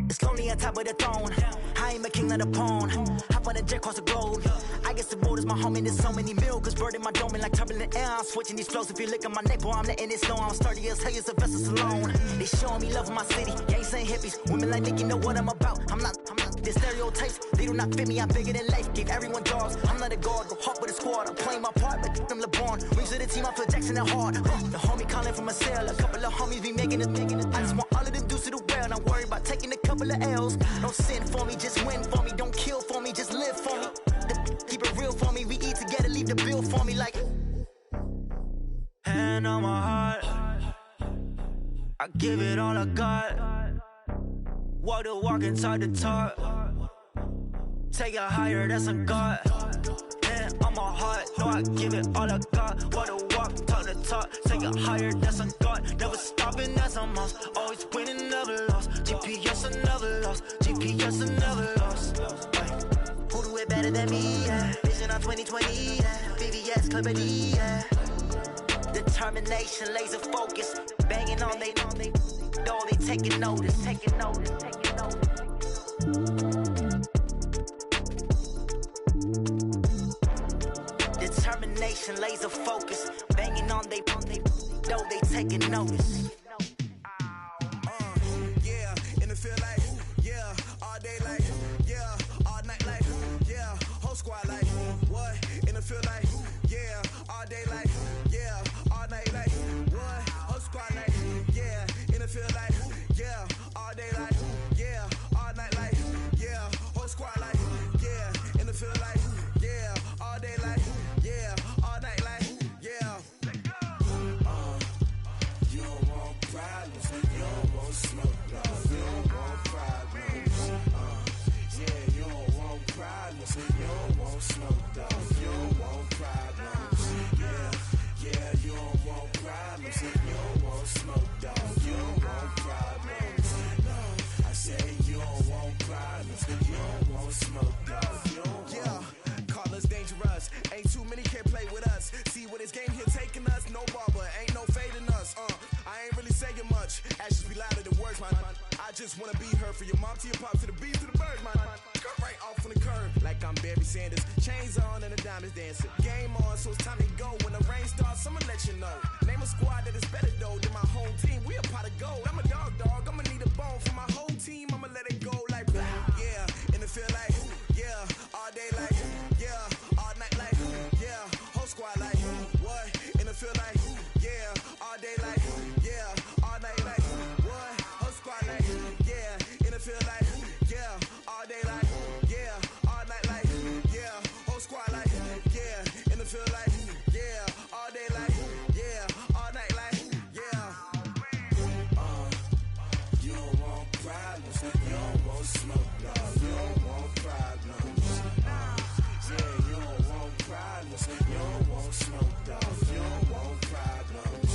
It's lonely on top of the throne. I ain't a king of the pawn. Hop on a jet across the globe. I guess the world is my home and there's so many milkers bird in my dome and like turbulent air. I'm switching these flows. If you look at my neck, boy, I'm letting it slow. I'm sturdy as hell as a vessel alone. They showing me love in my city. Gangs ain't hippies. Women like Nicky know what I'm about. I'm not. The stereotypes, they do not fit me. I'm bigger than life. Give everyone jobs. I'm not a guard. Go hard with a squad. I'm playing my part, but them LeBron. Rings to the team. I feel Jackson and hard. The homie calling from a cell. A couple of homies be making it. I just want all of them dudes to do well. Not worry about taking a couple of L's. Don't sin for me, just win for me. Don't kill for me, just live for me. Keep it real for me. We eat together, leave the bill for me like. Hand on my heart, I give it all I got. Walk the walk and talk the talk. Take it higher, that's a God. Hand on my heart, no, I give it all I got. Walk the walk, talk the talk. Take it higher, that's a God. Never stopping, that's a must. Always winning, never lost. GPS, I never lost. GPS, I never lost. Who do it better than me? Yeah. Vision on 2020. Yeah. VVS, Clippity. Yeah. Determination, laser focus. Banging on they door, they taking notice. Taking notice. Taking notice. Determination, laser focus. Banging on they door, they taking notice. Yeah, in the field like, yeah, all day like, yeah, all night like, yeah, whole squad like, what? In the field like, yeah, all day like, yeah, all night like, what? Whole squad like, yeah, in the field like, yeah, all day like, yeah, all night like, yeah, whole squad like, yeah, in the field like, yeah, all day like, yeah, all night like, yeah. You don't want problems, you don't want smoke, you don't want problems. Yeah, you don't want problems, you don't want smoke, you don't want problems. Yeah, you don't want problems, you don't want smoke, you don't want problems. No, I say you don't want problems, you don't want smoke, you don't want. Yeah, call us dangerous. Ain't too many can play with us. See what this game here taking us. just wanna be her. For your mom to your pop to the beat to the bird, my skirt right off on the curb. Like I'm Barry Sanders, chains on and the diamonds dancing. Game on, so it's time to go. When the rain starts, I'ma let you know. Name a squad that is better though than my home team. We a pot of gold. I'm a dog, I'ma need a bone for my whole team. I'ma let it go like yeah, and it feel like yeah, all day like yeah, all night like yeah, whole squad like what? And it feel like yeah, all day like yeah, all night like what? Whole squad like yeah, and it feel like yeah, all day like yeah, all night like yeah, whole squad like yeah, and it feel like yeah, all day like yeah, all night like yeah. You don't want problems, you don't want smoke, dog. You don't want problems. Yeah, you don't want problems, you don't want smoke, dog. You don't want problems.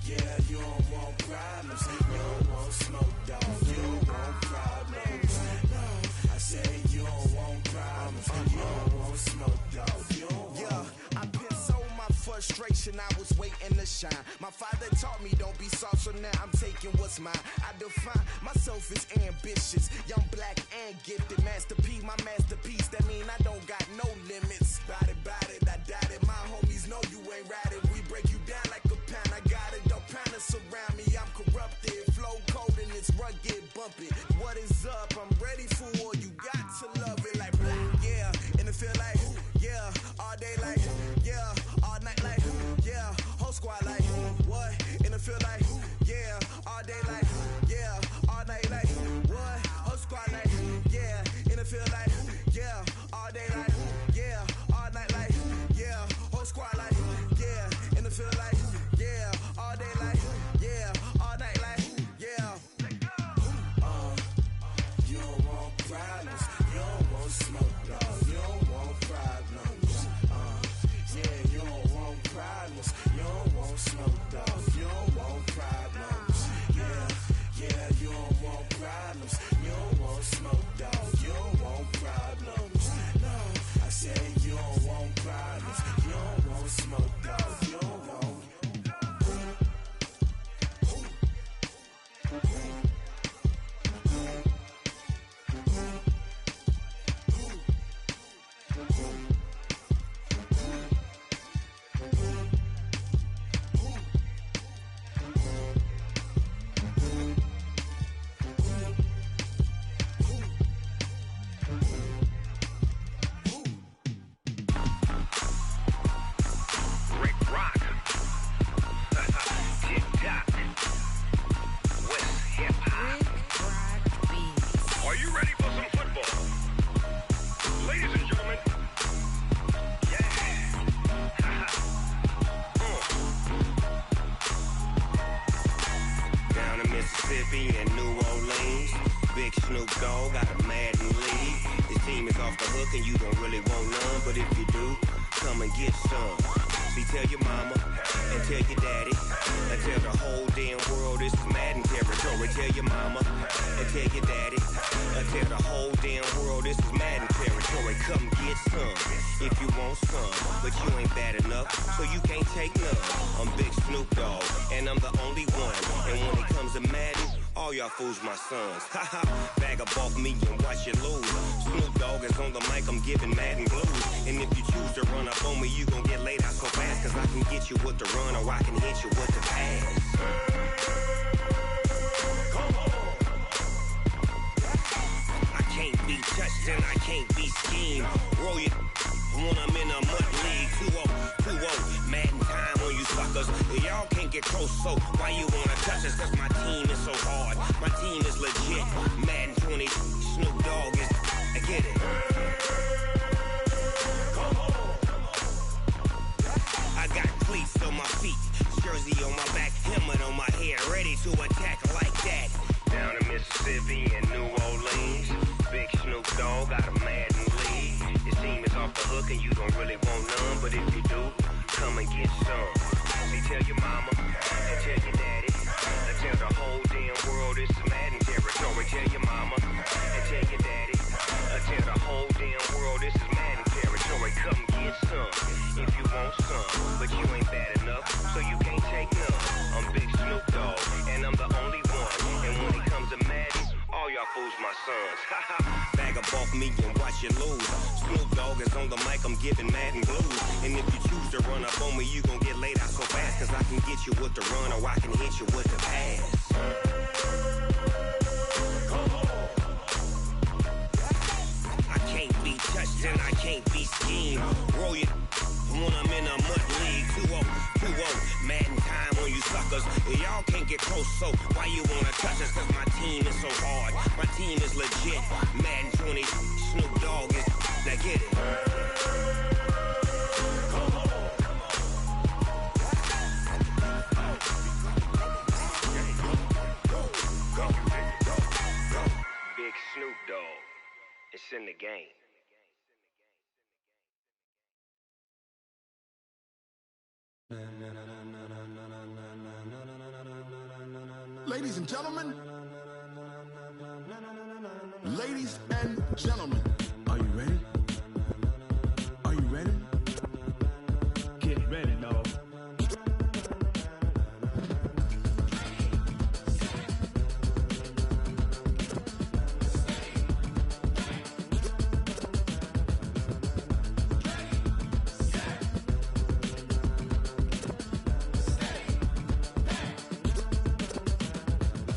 Yeah, you don't want problems, you don't want smoke, dog. You don't want problems. No, I said you don't want problems, you don't want smoke, dog. You don't want. Yeah, I've been so my frustration, I was waiting to shine. My father taught me don't be soft, so now I'm taking what's mine. I define myself as ambitious, young, black, and gifted. Master P, my masterpiece. That mean I don't got no limits. Bout it, I doubt it. My homies know you ain't ratted. We break you down like a pound. I got it, don't pound us around me. I'm corrupted, flow cold and it's rugged, bumpy. What is up? I'm ready for war. You got to love it like yeah, and it feel like yeah, all day like yeah, all night like yeah, whole squad like what? And it feel like yeah, all day like yeah, all night like what? Whole squad like yeah, and it feel like yeah, all day like yeah, all night like yeah, whole squad like yeah, and it feel like yeah, all day like yeah, all night like yeah. You don't want problems, you don't want smoke, dog. You don't want problems. Yeah, you don't want problems, you don't want smoke, dog. You don't want problems. Yeah, you don't want problems, you don't want smoke, dog. You don't want problems. No, I said you don't want problems, you don't want smoke, dog. You don't want. Fools my sons. Haha, bag up off me and watch you lose. Snoop Dogg is on the mic, I'm giving Madden blues. And if you choose to run up on me, you gon' get laid out so fast. Cause I can get you with the run or I can hit you with the pass. I can't be touched and I can't be schemed. Roll you when I'm in a mud league. 2-0, Madden time on you suckers. Y'all can't get close, so why you wanna touch us? Cause my team is so hard. My team is legit. Madden 20, Snoop Dogg is. I get it. I got cleats on my feet, jersey on my back, helmet on my head, ready to attack like that. Down in Mississippi and New Orleans, big Snoop Dogg got a Madden league. Your team is off the hook and you don't really want none, but if you do, come and get some. See, tell your mama and tell your daddy, and tell the whole damn world it's Madden territory. Tell your mama and tell your daddy, and tell the whole damn world this is Madden territory. Come get some if you want some, but you ain't bad enough, so you can't take none. I'm Big Snoop Dogg, and I'm the only one. And when it comes to Madden, sons. Bag up off me and watch you lose. Snoop Dogg is on the mic, I'm giving mad and blues. And if you choose to run up on me, you gon' get laid out so fast. Cause I can get you with the run or I can hit you with the pass. I can't be touched and I can't be schemed. Roll you when I'm in a mud league. 2-0, mad in time on you suckers. Y'all can't get close, so why you wanna touch us? Cause my team is so hard, my team is legit. Madden 20, Snoop Dogg is, now get it. Big Snoop Dogg, it's in the game. Ladies and gentlemen, ladies and gentlemen, are you ready? Are you ready? Get ready, dog.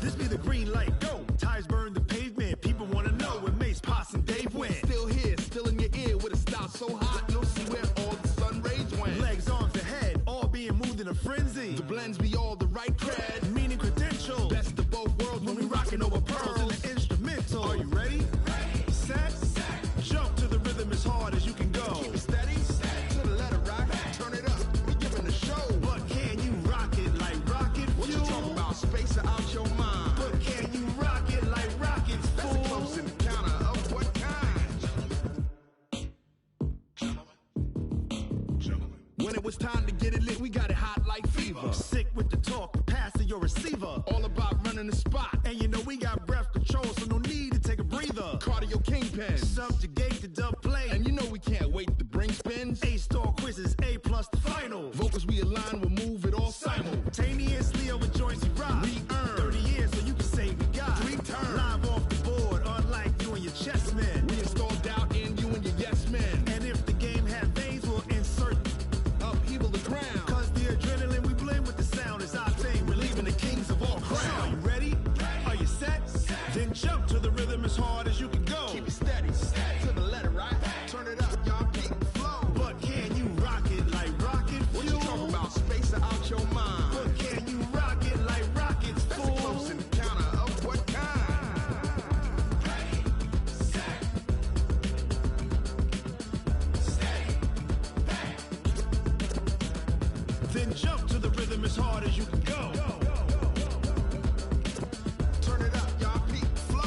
This be the green light, go. Tires burn the pavement. People wanna know where Mace, Pops, and Dave went. Still here, still in your ear with a style so hot, you'll see where all the sun rays went. Legs, arms, and head, all being moved in a frenzy. The blends be all the right cred, meaning credentials. Best of both worlds when we rockin' over pearls in the instrumental. Are you ready? Set, jump to the rhythm as hard as you can go. Keep it steady, to the letter rock, turn it up, we giving the show. But can you rock it like rocket fuel? What you talking about, space out your mind? But can you rock it like rockets, fool? That's a close encounter of what kind? When it was time to get it lit, we got it hot like fever. Sick with the talk, pass to your receiver. All about running the spot, and you know we got breath control, so no need to take a breather. Cardio kingpin, subjugate the dub play, and you know we can't wait to bring spins. A-star quizzes, A+ the final. Vocals we align, we'll move it all simultaneously over joints we rock. We earn 30 years, so you can say we got 3 turns. Live off the board, unlike you and your chess men. We install doubt in you and your yes men. And if the game had veins, we'll insert upheaval the ground. Cause the adrenaline we blend with the sound is our thing. We're leaving the kings of all crowns. So are you ready? Are you set? Then jump to the rhythm as hard as you can go. Keep it steady, to the letter right. Turn it up, y'all keep the flow. But can you rock it like rocket fuel? What you talking about, space out your mind? But can you rock it like rockets, fool? That's a close encounter of what kind? Then jump to the rhythm as hard as you can go. Turn it up, y'all peak flow.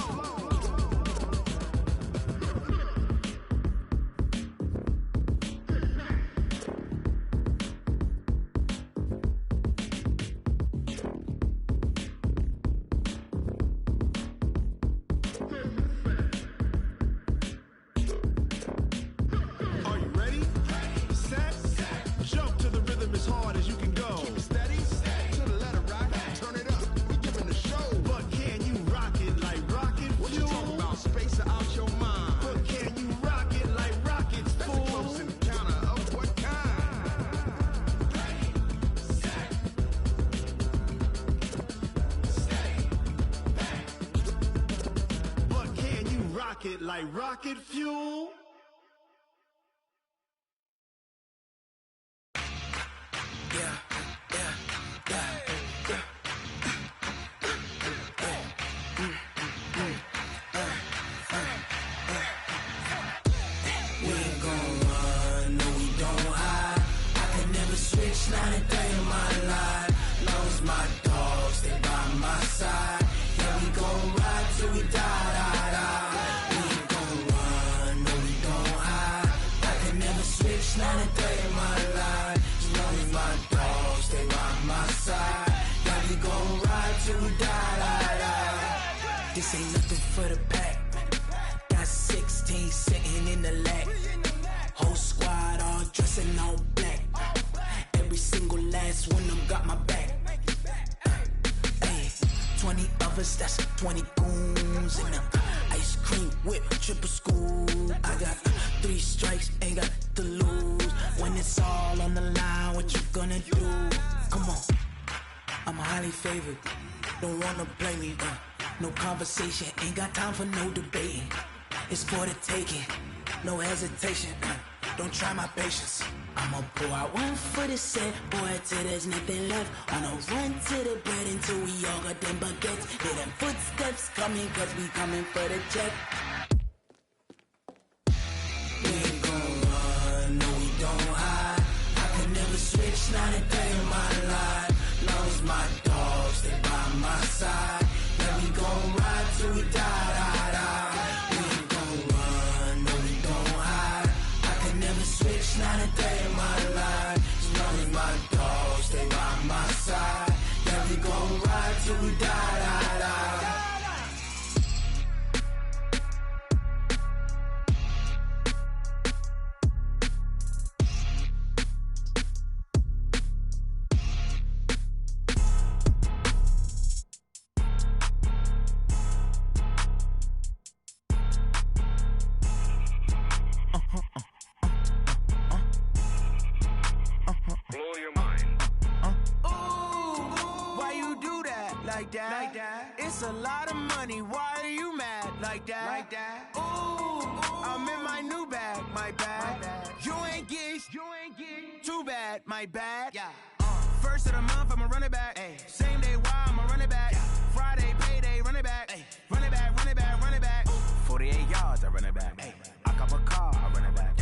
Are you ready? Set, jump to the rhythm as hard as you can go. Keep it steady, to the letter rock. Turn it up, we giving the show. But can you rock it like rocket fuel? What you talking about, space out your mind? But can you rock it like rockets, fool? That's a close encounter of what kind? But can you rock it like rocket fuel? We ain't gon' run, no we don't hide. I can never switch, not a day in my life. Long as my dogs, they by my side. Yeah, we gon' ride till we die. We ain't gon' run, no we don't hide. I can never switch, not a day in my life. As long as my dogs, they by my side. Yeah, we gon' ride till we die. This ain't nothing for the pack. Got 16 sitting in the lap. Whole squad all dressing all black. Every single last one of them got my back. Ay, 20 of us, that's 20 goons in them. Ice cream whip, triple scoop. I got 3 strikes, ain't got to lose. When it's all on the line, what you gonna do? Come on, I'm highly favored. Don't wanna blame me, no conversation, ain't got time for no debating. It's for the taking, no hesitation, don't try my patience. I'ma pour out one for the set, boy, till there's nothing left. On a run to the bread until we all got them baguettes. Hear them footsteps coming, cause we coming for the check. We ain't gon' run, no we don't hide. I can never switch, not a day in my life. Long as my dogs, they by my side. Yeah, we gon' ride till we die. We ain't gon' run, no we don't hide. I can never switch, not a day in my life. As long as my dogs, they by my side. Yeah, we gon' ride till we die. Blow your mind. Why you do that like that? It's a lot of money. Why are you mad like that? Ooh, I'm in my new bag, my bad. You ain't get too bad, my bad. Yeah. First of the month, I'ma run it back. Ay. Same day, why I'ma run it back. Friday, payday, run it back. Ay. Run it back, run it back, run it back. 48 yards, I run it back. Ay. I cop a car, I run it back.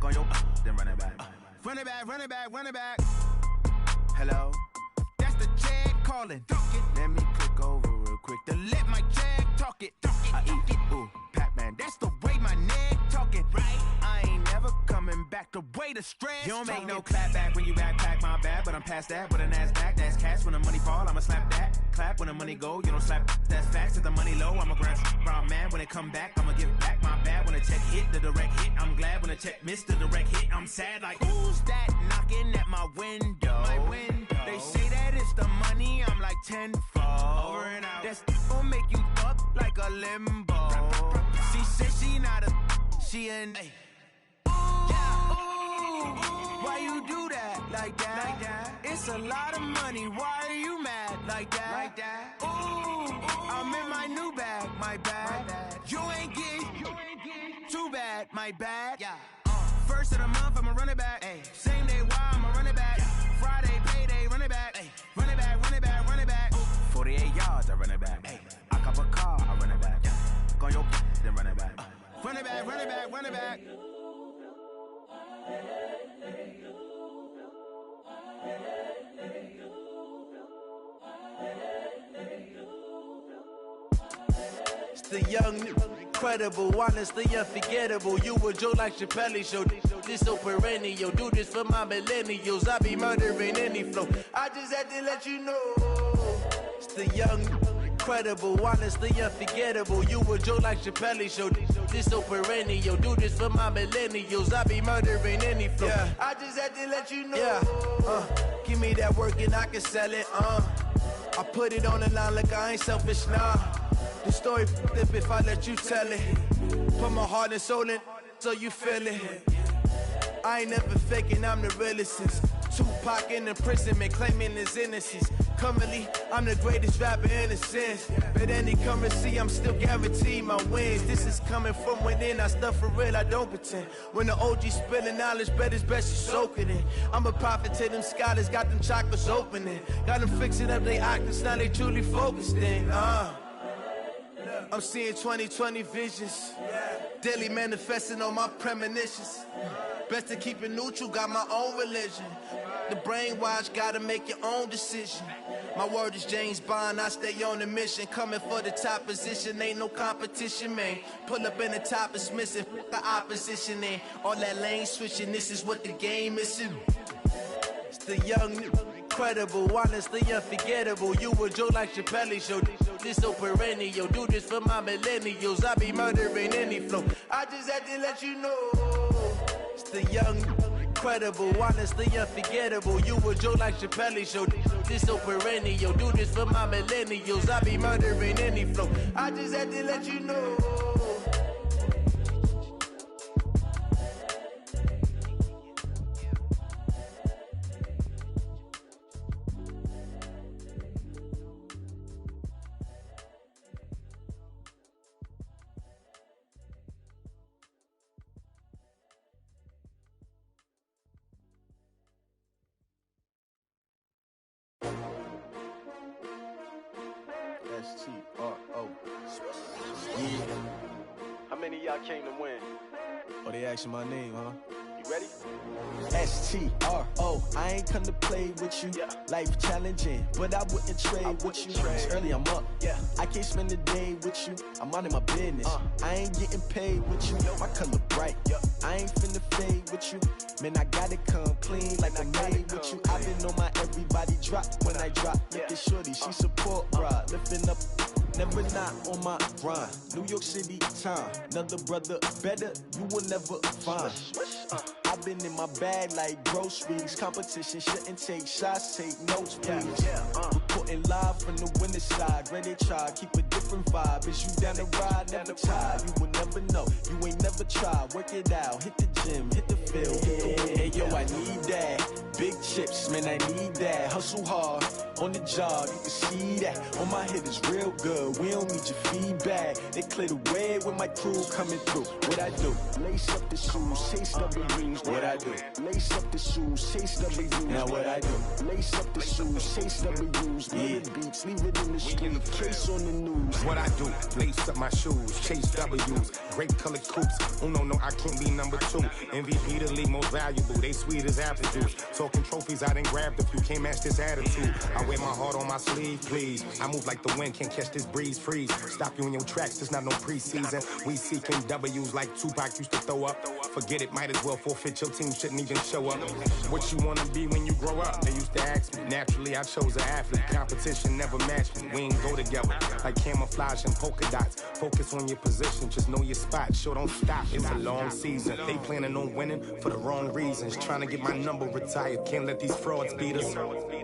Go your then run it back. Run it back, run it back, run it back. Hello? That's the check calling. Let me click over real quick to let my check talk it. I eat it, ooh, Pac-Man. That's the way my neck talking. Right? I ain't never coming back. The way the stress. You don't make no clap back when you backpack, my bad. But I'm past that with a NASDAQ. That's cash when the money fall. I'ma slap that. Clap when the money go. You don't slap. That's facts. If the money low, I'ma grab brown man. When it come back, I'ma give back my bad. When the check hit, the direct hit. I'm glad when the check missed the direct hit. I'm sad like who's that knocking at my window? My window. They say that it's the money. I'm like tenfold. Over and out. That's gon' make you up like a limbo. She said she not a. She an. Ay. Why you do that like that? It's a lot of money. Why are you mad like that? Ooh, I'm in my new bag, my bad. You ain't get too bad, my bad. Yeah. First of the month, I'ma run it back. Ay. Same day, why I'ma run it back. Friday, payday, run it back. Ay. Run it back, run it back, run it back. 48 yards, I run it back. Ay. I cop a car, I run it back. Go your then run it back. Run it back, run it back, run it back. It's the young, incredible, honestly unforgettable. You a Joe like Chappelle show. This so perennial. Do this for my millennials. I be murdering any flow. I just had to let you know. It's the young, incredible, honestly unforgettable. You a Joe like Chappelle show. This so perennial. Do this for my millennials. I be murdering any flow. Yeah. I just had to let you know. Yeah. Give me that work and I can sell it. I put it on the line like I ain't selfish, nah. The story flip if I let you tell it. Put my heart and soul in so you feel it. I ain't never faking, I'm the realest since Tupac in imprisonment, claiming his innocence. Currently, I'm the greatest rapper in a sense. But any currency, I'm still guaranteed my wins. This is coming from within, I stuff for real, I don't pretend. When the OG spilling knowledge, bet it's best you soak it in. I'm a prophet to them scholars, got them chakras opening. Got them fixing up they octaves, now they truly focused in. I'm seeing 2020 visions. Daily manifesting on my premonitions. Best to keep it neutral, got my own religion. The brainwash, gotta make your own decision. My word is James Bond, I stay on the mission. Coming for the top position, ain't no competition, man. Pull up in the top is missing, the opposition in. All that lane switching, this is what the game is. It's the young, incredible, honestly unforgettable. You a Joe like Chappelle show. This so perennial. Do this for my millennials. I be murdering any flow. I just had to let you know. It's the young, incredible, honestly unforgettable. You a joke like Chappelle show. This so perennial. Do this for my millennials. I be murdering any flow. I just had to let you know. S-T-R-O. Yeah. How many of y'all came to win? Oh, they asking my name, huh? You ready? S-T-R-O. I ain't come to play with you. Life challenging, but I wouldn't trade with you. It's early, I'm up. I can't spend the day with you. I'm out of my business. I ain't getting paid with you. My color bright. I ain't finna fade with you. Man, I gotta come clean like I made with you. I've been on my everybody drop when I drop. Look at shorty, she support ride. Lifting up, never not on my grind. New York City time, another brother better, you will never find. I've been in my bag like groceries. Competition shouldn't take shots, take notes, please. Reporting live from the winning side. Ready to try, keep a different vibe. Is you down the ride, never tired. You will never know, you ain't never tried. Work it out, hit the gym, hit the field, hit the win. Hey yo, I need that. Big chips, man, I need that. Hustle hard, on the job, you can see that. On my head is real good, we don't need your feedback. They clear the way when my crew coming through. What I do? Lace up the shoes, chase W's. What I do? Lace up the shoes, chase W's. Now what I do? Lace up the shoes, chase W's. Mid beats, leave it in the street, case on the news. What I do? Lace up my shoes, chase W's. Grape colored coops. Oh no, I can't be number 2. MVP the league most valuable. They sweet as apple juice. Talking trophies, I done grabbed a few. Can't match this attitude. I wear my heart on my sleeve, please. I move like the wind, can't catch this breeze. Freeze. Stop you in your tracks. There's not no preseason. We seeking W's like Tupac used to throw up. Forget it, might as well forfeit. Your team shouldn't even show up. What you wanna be when you grow up? They used to ask me. Naturally, I chose an athlete. Competition never matched me. We ain't go together like camouflage and polka dots. Focus on your position, just know your spot. Sure, don't stop. It's a long season. They planning on winning for the wrong reasons. Trying to get my number retired. Can't let these frauds beat us.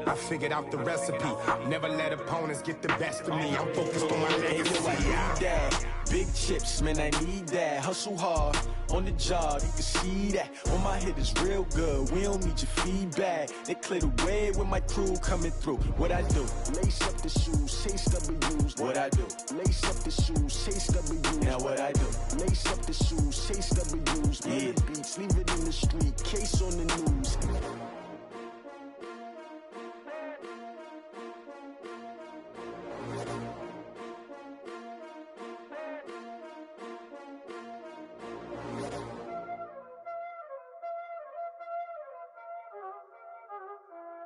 I figured out the recipe. Never let opponents get the best of me. I'm focused on my legacy. I need that. Big chips, man, I need that. Hustle hard, on the job, you can see that. On my head is real good, we don't need your feedback. They clear the way when my crew coming through. What I do? Lace up the shoes, chase W's. What I do? Lace up the shoes, chase W's. Now what I do? Lace up the shoes, chase W's. Mid beats, leave it in the street, case on the news.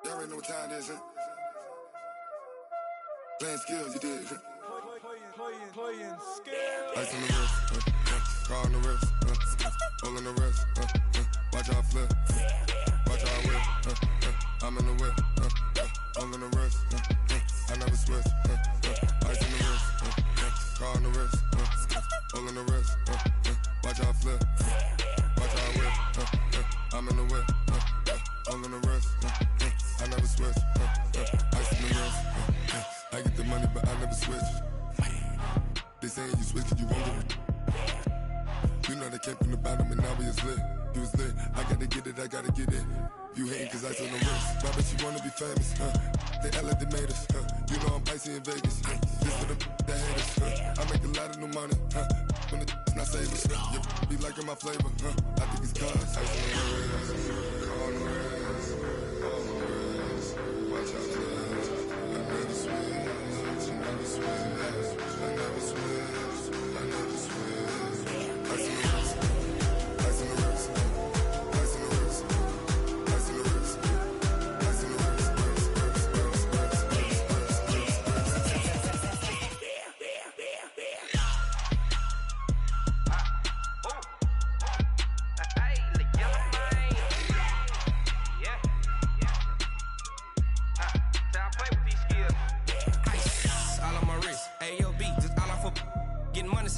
Y'all already know what time it is, huh? Playing skills, you did. Playing skills. Ice on the wrist, car on the wrist, hole in the wrist, watch how I flip, watch how I whip, I'm in the whip, hole in the wrist, I never switch, ice on the wrist, car on the wrist, hole in the wrist, watch how I flip, watch how I whip, I'm in the whip, hole in the wrist, I never switch, ice on the wrist, I get the money but I never switch. They saying you switch 'cause you won't get it. You know they came from the bottom and now we is lit. You was lit, I gotta get it, I gotta get it. You hating 'cause I on the wrist. Why bet you wanna be famous, They elevated us, You know I'm icy in Vegas, This for the that haters, I make a lot of new money, When it's not savers, You be liking my flavor, I think it's cause I on the wrist, on the wrist, on the wrist. Watch out, I never switch, I never switch. I never switch, I never switch. Ice in the wrist, ice in the wrist, ice in the wrist, ice in the wrist, ice in the wrist,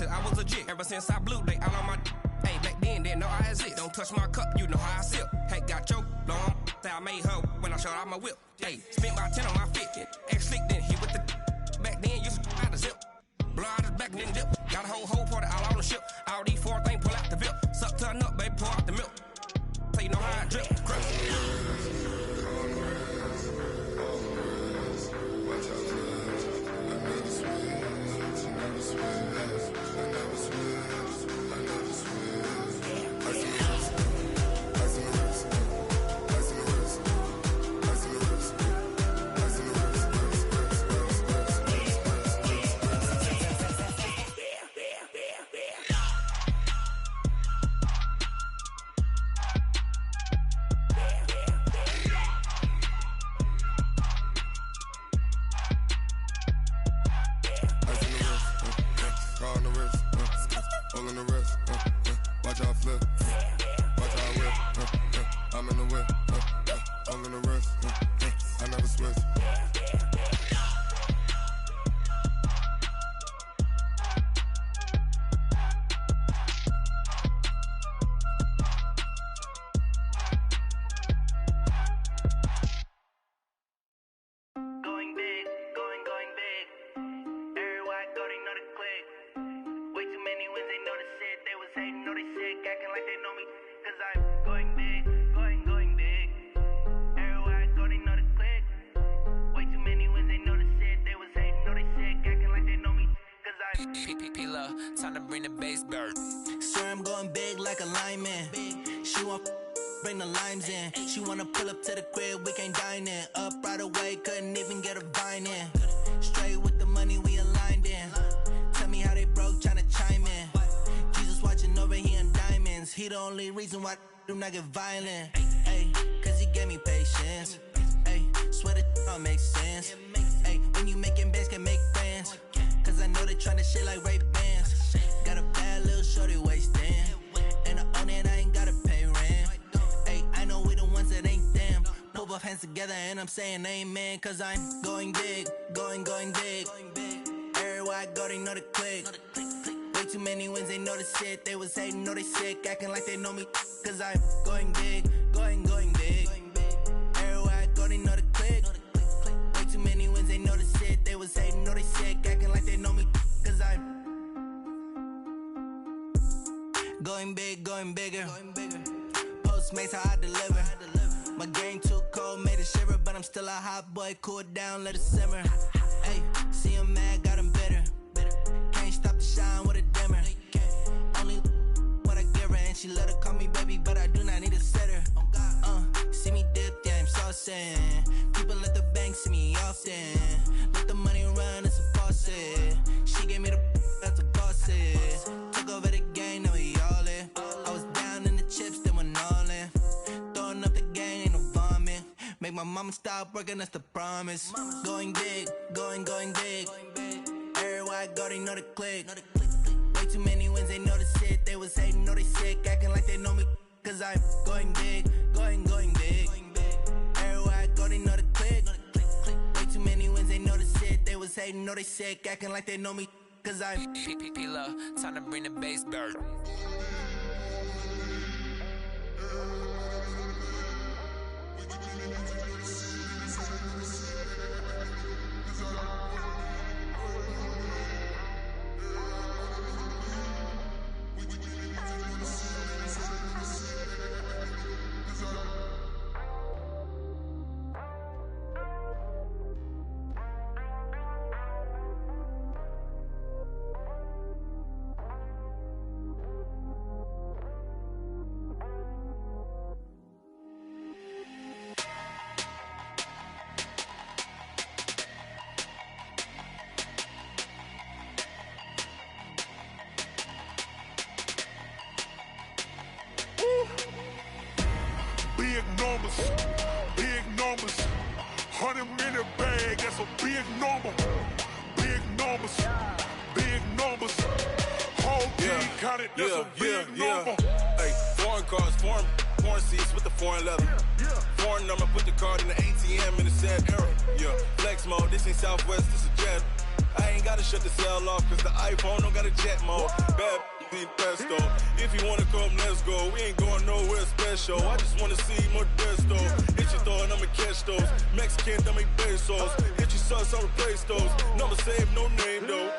I was legit ever since I blew they all on my. Hey, back then in, then know I exist. Don't touch my cup, you know how I sip. Hey, got your long, I made her when I showed out my whip. Hey, spent about 10 on my fit. Ex-slick, then hit with the back then, used to out the zip. Blow out his back, then dip. Got a whole party all on the ship. All these 4 things, pull out the VIP. Suck to a nut, baby, pour out the milk. So you know how I drip. Time to bring the bass bird. Sir, I'm going big like a lineman. She want bring the limes in. She wanna pull up to the crib, we can't dine in. Up right away, couldn't even get a vine in. Straight with the money, we aligned in. Tell me how they broke, tryna chime in. Jesus watching over here in diamonds. He the only reason why I do not get violent. Ay, cause he gave me patience. Ay, swear that don't make sense. Ay, when you making bands, can make friends. Cause I know they tryna shit like Ray-Bans. Got a bad little shorty wasting. And I own it, I ain't gotta pay rent. Ay, I know we the ones that ain't them. Put both hands together and I'm saying amen. Cause I'm going big, going big. Everywhere I go, they know the click. Way too many wins, they know the shit. They was hating, know they sick, acting like they know me. Cause I'm going big, going big. Everywhere I go, they know the click. Way too many wins, they know the shit. They was hating, know they sick, acting like they know me. Cause I'm going big, going bigger. Postmates how I deliver. My game too cold, made it shiver. But I'm still a hot boy, cool it down, let it simmer. Hey, see him mad, got him bitter. Can't stop the shine with a dimmer. Only what I give her, and she let her call me baby, but I do not need a sitter. See me dip, yeah, I'm saucing. People at the bank see me often. Let the money run, it's a faucet. She gave me the that's a faucet. Took over the game, now we all in. I was down in the chips, then went all in. Throwing up the game, ain't no vomit. Make my mama stop working, that's the promise. Going big, going big. Everywhere I go, they know the click. Way too many wins, they know the shit. They was hating, know they sick, acting like they know me. Cause I'm going big, going big. Everywhere I go, they know the click. Way too many wins, they know the shit. They was hating, know they sick, acting like they know me. Cause I'm P-P-P-Love, time to bring the bass bird. Big numbers, 100 minute bag, that's a big number. Big numbers, whole team counted, that's a big number. Hey, foreign cars, foreign seats with the foreign leather. Foreign number, put the card in the ATM in the sad era. Yeah, flex mode, this ain't Southwest, this is jet. I ain't gotta shut the cell off, cause the iPhone don't got a jet mode. Bad think pesto. If you wanna come, let's go. We ain't going nowhere special. I just wanna see more desto. Hit your thought, I'ma catch those. Mexican, dummy pesos. Hit your sauce, I'll replace those. Number save, no name though.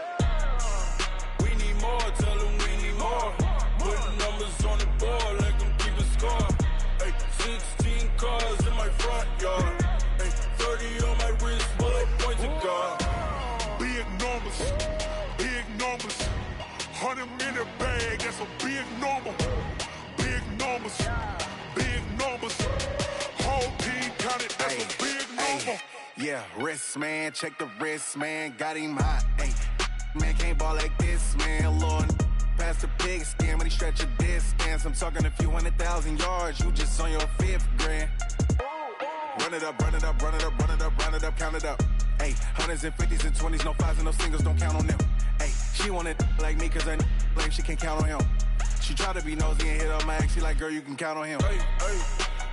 We need more, tell them we need more. Putting numbers on the board, let them keep a score. Ay, 16 cars in my front yard. Ay, 30 on my wrist, bullet point to God. Big numbers, big numbers. 100 in the bag, that's a big number. Big numbers, big numbers. Whole team counted, that's a big number. Yeah, wrist man, check the wrist man, got him hot. Ay, man can't ball like this, man. Lord, past the pig skin when he stretch a distance. I'm talking a few 100,000 yards, you just on your 5th grand. Run it up, run it up, run it up, run it up, run it up, count it up. Ay, 100s and 50s and 20s, no 5s and no singles, don't count on them. Ay, she wanted like me cause her like she can't count on him. She tried to be nosy and hit up my ex, she like, girl, you can count on him. Hey, hey,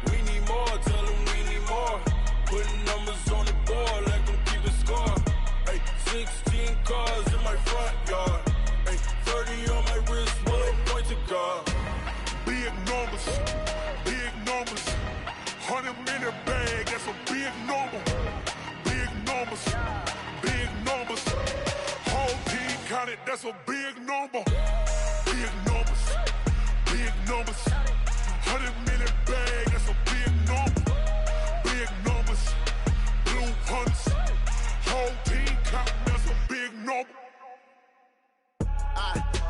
we need more, tell them we need more. Putting numbers on the board, let them keep a score. Ay, 16 cars in my front yard. Ay, 30 on my wrist, bullet point to God. Big numbers, big numbers. 100 in the bag, that's a big number. Big numbers, big numbers. Whole team counted, that's a big number. Big numbers, big numbers. 100 in the bag, that's a big number. Big numbers, blue hunts. Whole team counting, that's a big number.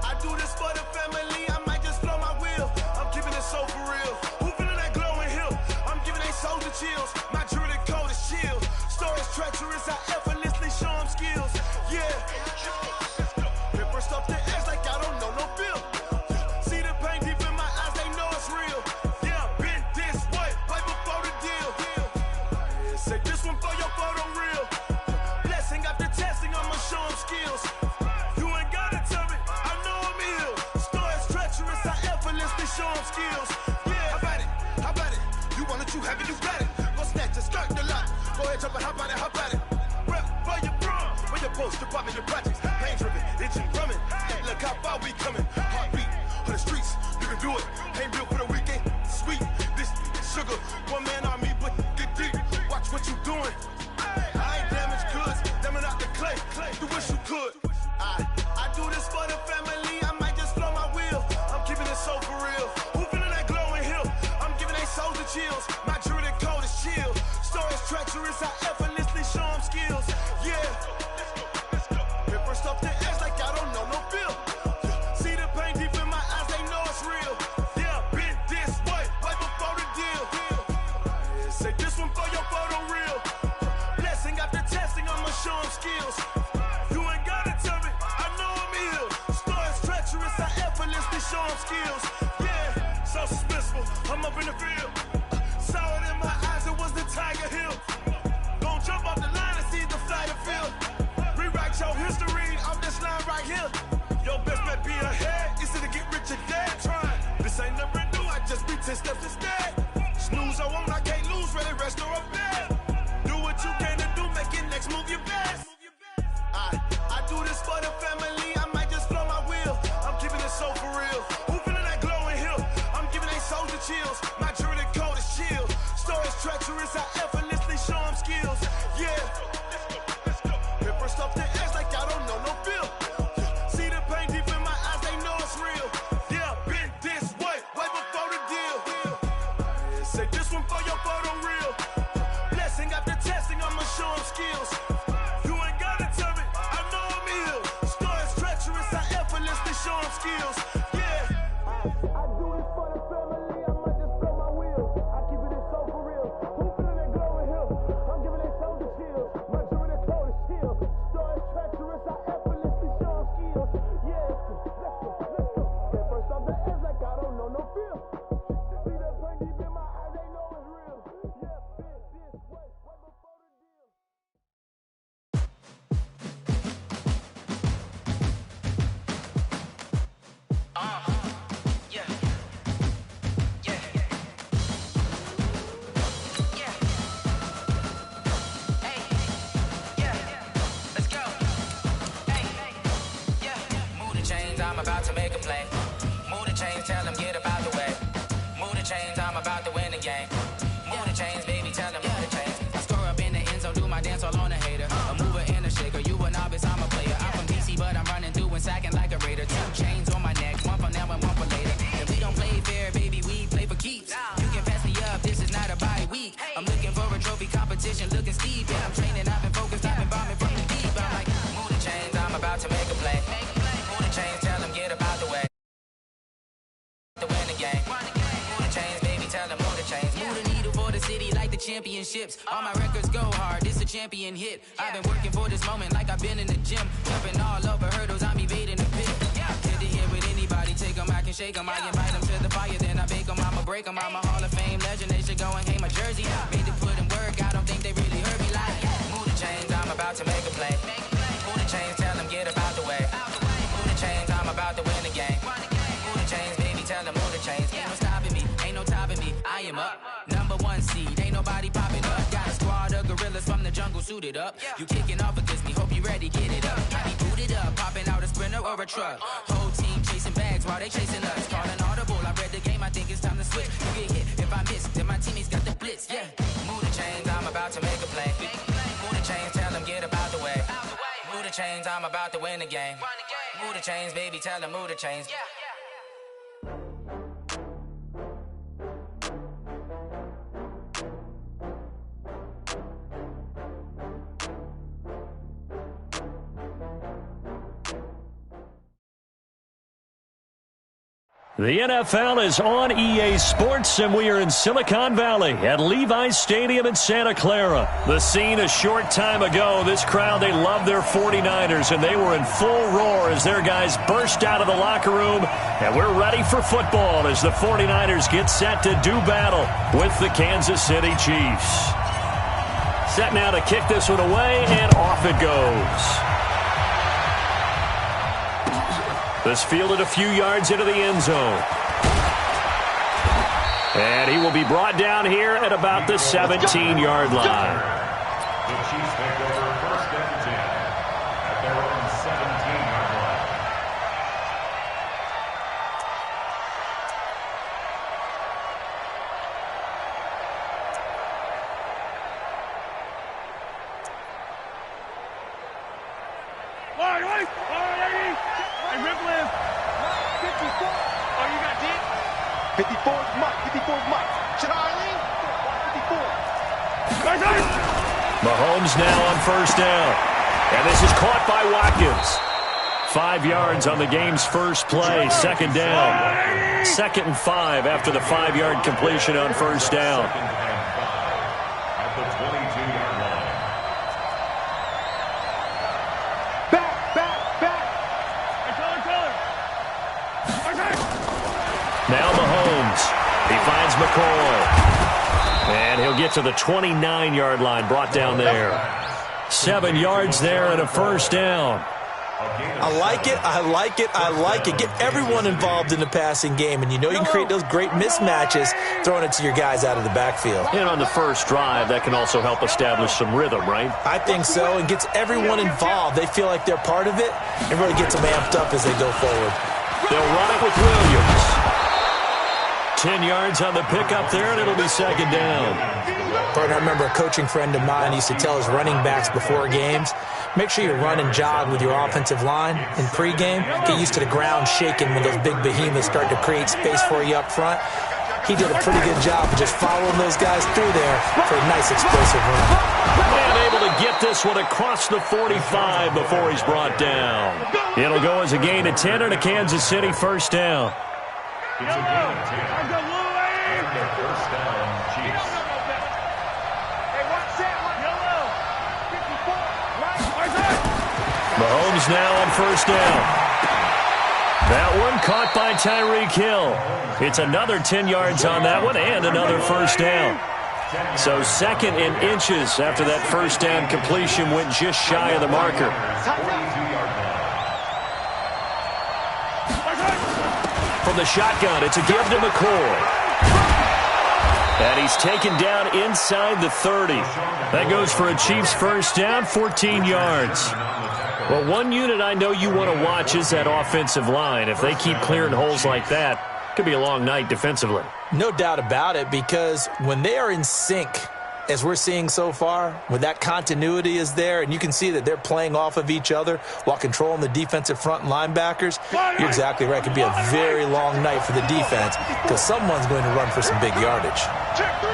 I do this for the family, I might just blow my wheel. I'm keeping it so for real. Who feeling that glowing hill? I'm giving they soldier chills. My jewelry code is chill. Stories treacherous, I effortlessly show them skills. Yeah. Paper stuff the edge like I don't know no feel. See the pain deep in my eyes, they know it's real. Yeah, been this way, way before the deal. Say this one for your photo real. Blessing after testing, I'ma show them skills. You ain't gotta tell me, I know I'm ill. Stories treacherous, I effortlessly show them skills. Yeah, how about it? How about it? You want it, you have it, you got it. Go snatch a skirt the lot. Go ahead, jump it, how about it, how about it? Rep for your bro, where your post, department, your projects. Pain driven, itching, drumming. Hey, look how far we coming. Heartbeat on the streets, you can do it. Ain't built for the weekend, sweet. This sugar, one man army, but get deep. Watch what you doing. I ain't damaged goods, damn out the clay. You wish you could. I do this for the family, I might just blow my wheel. I'm keeping it so for real. Who feeling that glowing hill? I'm giving they soldier chills. My jewelry code is chill. Stories treacherous, I effortlessly show them skills. Yeah. Paper stuff the edge like I don't know no feel. See the pain deep in my eyes, they know it's real. Yeah, been this way, way before the deal. Say this one for your photo real. Blessing after testing, I'ma show them skills. You ain't gotta tell me, I know I'm ill. Stories treacherous, I effortlessly show them skills. Yeah, so suspenseful, I'm up in the field. Saw it in my eyes, it was the Tiger Hill. Don't jump off the line and see the fly the field. Rewrite your history off this line right here. Your best bet be ahead, it's to get rich or dead. Trying, this ain't never new, I just be 10 steps instead. Snooze I won't, I can't lose, ready, rest or a bed. Do what you can to do, make it next move your best. I do this for the family, I might just blow my wheel. I'm keeping it so for real. Who feeling that glowing hill? I'm giving they soldier chills. My jewelry code is chill. Stories treacherous, I effortlessly show them skills. Yeah. Paper stuff the edge like I don't know no feel. See the pain deep in my eyes, they know it's real. Yeah, been this way, way before the deal. Say this one for your photo real. Blessing after testing, I'ma show them skills. You ain't gotta tell me, I know I'm ill. Stories treacherous, I effortlessly show them skills. Yeah. I do this for the family, I might just blow my wheel. I keep it so for real. Who feeling that glowing hill? I'm giving they soldier chills. My jewelry code is chill. Stories treacherous, I effortlessly show them skills. Yeah, let's go. Paper stuff the edge like I don't know no feel. See that pain deep in my eyes, they know it's real. Yeah, been this way, way before the deal. I'm about to make a play. the chains, tell them get up out the way. To win the game. Move the chains, baby, tell them move the chains. Move the needle for the city like the championships. All my records go hard, this a champion hit. I've been working for this moment like I've been in the gym. Jumping all over hurdles, I'm evading the pit. Hit the hit with anybody, take them, I can shake them. I invite them to the fire, then I bake them, I'ma break them. I'm a Hall of Fame legend, they should go and hang my jersey. Made to put in work, I don't think they really heard me like. Move the chains, I'm about to make a play. Move the chains, tell them get up out the way. Move the chains, I'm about to win the game. Move the chains, baby, tell them move the chains. Ain't no stopping me, ain't no topping me. I am up, #1 seed, ain't nobody popping up. Got a squad of gorillas from the jungle suited up. You kicking off against me, hope you ready, get it up. I be booted up, popping out a sprinter or a truck. Whole team chasing bags while they chasing us. Calling audible, I read the game, I think it's time to switch. You get hit, if I miss, then my teammates got the blitz, yeah. Move the chains, I'm about to make a play. Move the chains, tell them get up out the way. Move the chains, I'm about to win the game. Move the chains, baby, tell them move the chains. The NFL is on EA Sports, and we are in Silicon Valley at Levi's Stadium in Santa Clara. The scene a short time ago. This crowd, they love their 49ers, and they were in full roar as their guys burst out of the locker room. And we're ready for football as the 49ers get set to do battle with the Kansas City Chiefs. Set now to kick this one away, and off it goes. This fielded a few yards into the end zone. And he will be brought down here at about the 17-yard line. The Chiefs take over first and 10 at their own 17-yard line. Mahomes now on first down. And this is caught by Watkins. 5 yards on the game's first play. Second down. 2nd and 5 after the 5-yard completion on first down. At the 22-yard line. Now Mahomes. He finds McCoy. And he'll get to the 29-yard line, brought down there. 7 yards there and a first down. I like it, I like it, I like it. Get everyone involved in the passing game, and you know you can create those great mismatches throwing it to your guys out of the backfield. And on the first drive, that can also help establish some rhythm, right? I think so, and gets everyone involved. They feel like they're part of it, and really gets them amped up as they go forward. They'll run it with Williams. 10 yards on the pickup there, and it'll be second down. Partner, I remember a coaching friend of mine used to tell his running backs before games, make sure you run and jog with your offensive line in pregame. Get used to the ground shaking when those big behemoths start to create space for you up front. He did a pretty good job of just following those guys through there for a nice explosive run. And able to get this one across the 45 before he's brought down. It'll go as a gain of 10 and a Kansas City first down. It's a gain of 10. And their first down, Chiefs. Mahomes now on first down. That one caught by Tyreek Hill. It's another 10 yards on that one and another first down. So 2nd and inches after that first down completion went just shy of the marker. From the shotgun, it's a give to McCoy. And he's taken down inside the 30. That goes for a Chiefs first down, 14 yards. Well, one unit I know you want to watch is that offensive line. If they keep clearing holes like that, it could be a long night defensively. No doubt about it, because when they are in sync, as we're seeing so far, when that continuity is there, and you can see that they're playing off of each other while controlling the defensive front and linebackers, you're exactly right. It could be a very long night for the defense because someone's going to run for some big yardage. Check 3,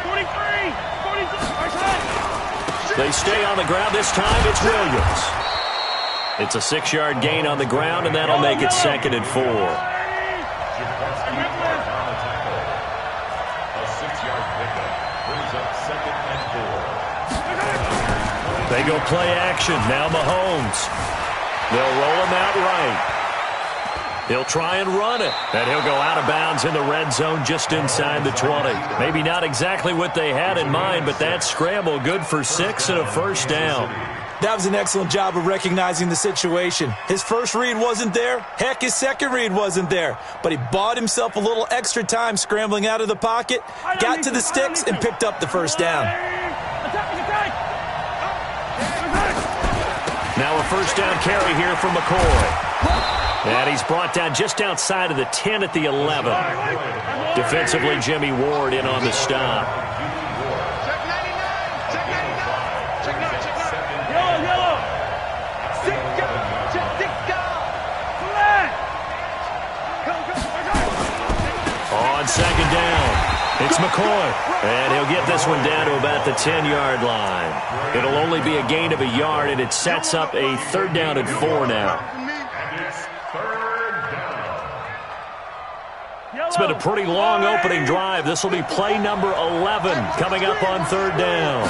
23, 46. They stay on the ground. This time it's Williams. It's a 6-yard gain on the ground, and that'll make it 2nd and 4. They go play action. Now Mahomes. They'll roll him out right. He'll try and run it. And he'll go out of bounds in the red zone just inside the 20. Maybe not exactly what they had in mind, but that scramble good for 6 and a first down. That was an excellent job of recognizing the situation. His first read wasn't there. Heck, his second read wasn't there. But he bought himself a little extra time scrambling out of the pocket, got to the sticks, and picked up the first down. Now a first down carry here from McCoy. And he's brought down just outside of the 10 at the 11. Defensively, Jimmy Ward in on the stop. On second down, it's McCoy. And he'll get this one down to about the 10-yard line. It'll only be a gain of a yard, and it sets up a 3rd down and 4 now. It's been a pretty long opening drive. This will be play number 11 coming up on 3rd down.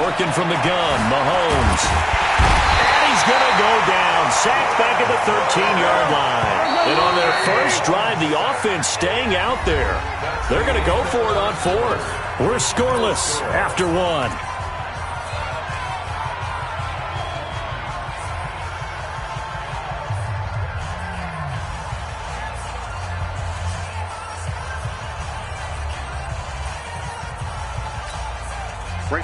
Working from the gun, Mahomes. And he's going to go down. Sacked back at the 13-yard line. And on their first drive, the offense staying out there. They're going to go for it on 4th. We're scoreless after 1.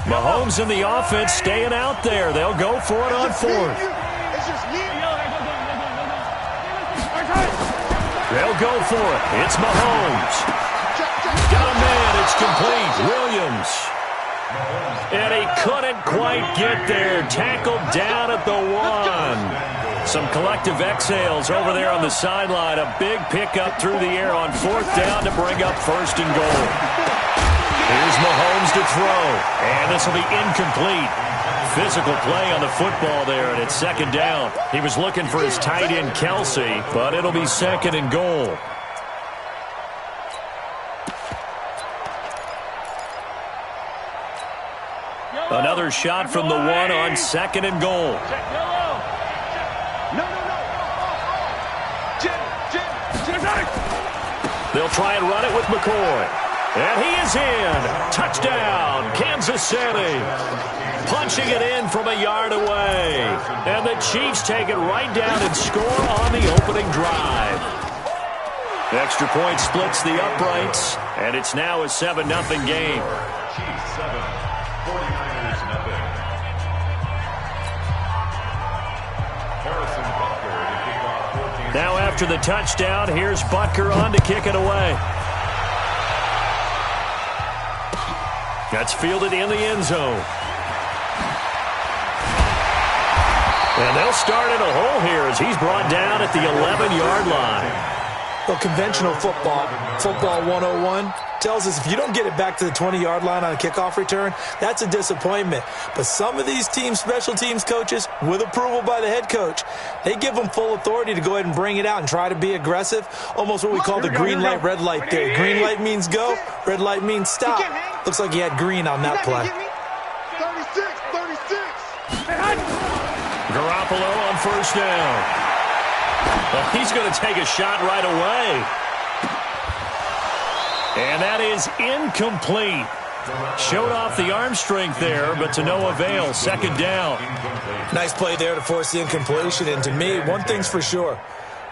Mahomes and the offense staying out there. They'll go for it on 4th. They'll go for it. It's Mahomes. Got a man. It's complete. Williams. And he couldn't quite get there. Tackled down at the 1. Some collective exhales over there on the sideline. A big pickup through the air on 4th down to bring up 1st and goal. Here's Mahomes to throw, and this will be incomplete. Physical play on the football there, and it's 2nd down. He was looking for his tight end, Kelsey, but it'll be 2nd and goal. Another shot from the 1 on 2nd and goal. They'll try and run it with McCoy. And he is in. Touchdown, Kansas City. Punching it in from a yard away. And the Chiefs take it right down and score on the opening drive. Extra point splits the uprights, and it's now a 7-0 game. Chiefs 7, 49ers 0. Harrison Butker to kick off 14. Now after the touchdown, here's Butker on to kick it away. That's fielded in the end zone. And they'll start in a hole here as he's brought down at the 11-yard line. Well, conventional football 101, tells us if you don't get it back to the 20-yard line on a kickoff return, that's a disappointment. But some of these teams, special teams coaches, with approval by the head coach, they give them full authority to go ahead and bring it out and try to be aggressive, almost what we call the green light, red light theory. Green light means go, red light means stop. Looks like he had green on that play. 36. Garoppolo on first down. Well, he's going to take a shot right away. And that is incomplete. Showed off the arm strength there, but to no avail. 2nd down. Nice play there to force the incompletion. And to me, one thing's for sure.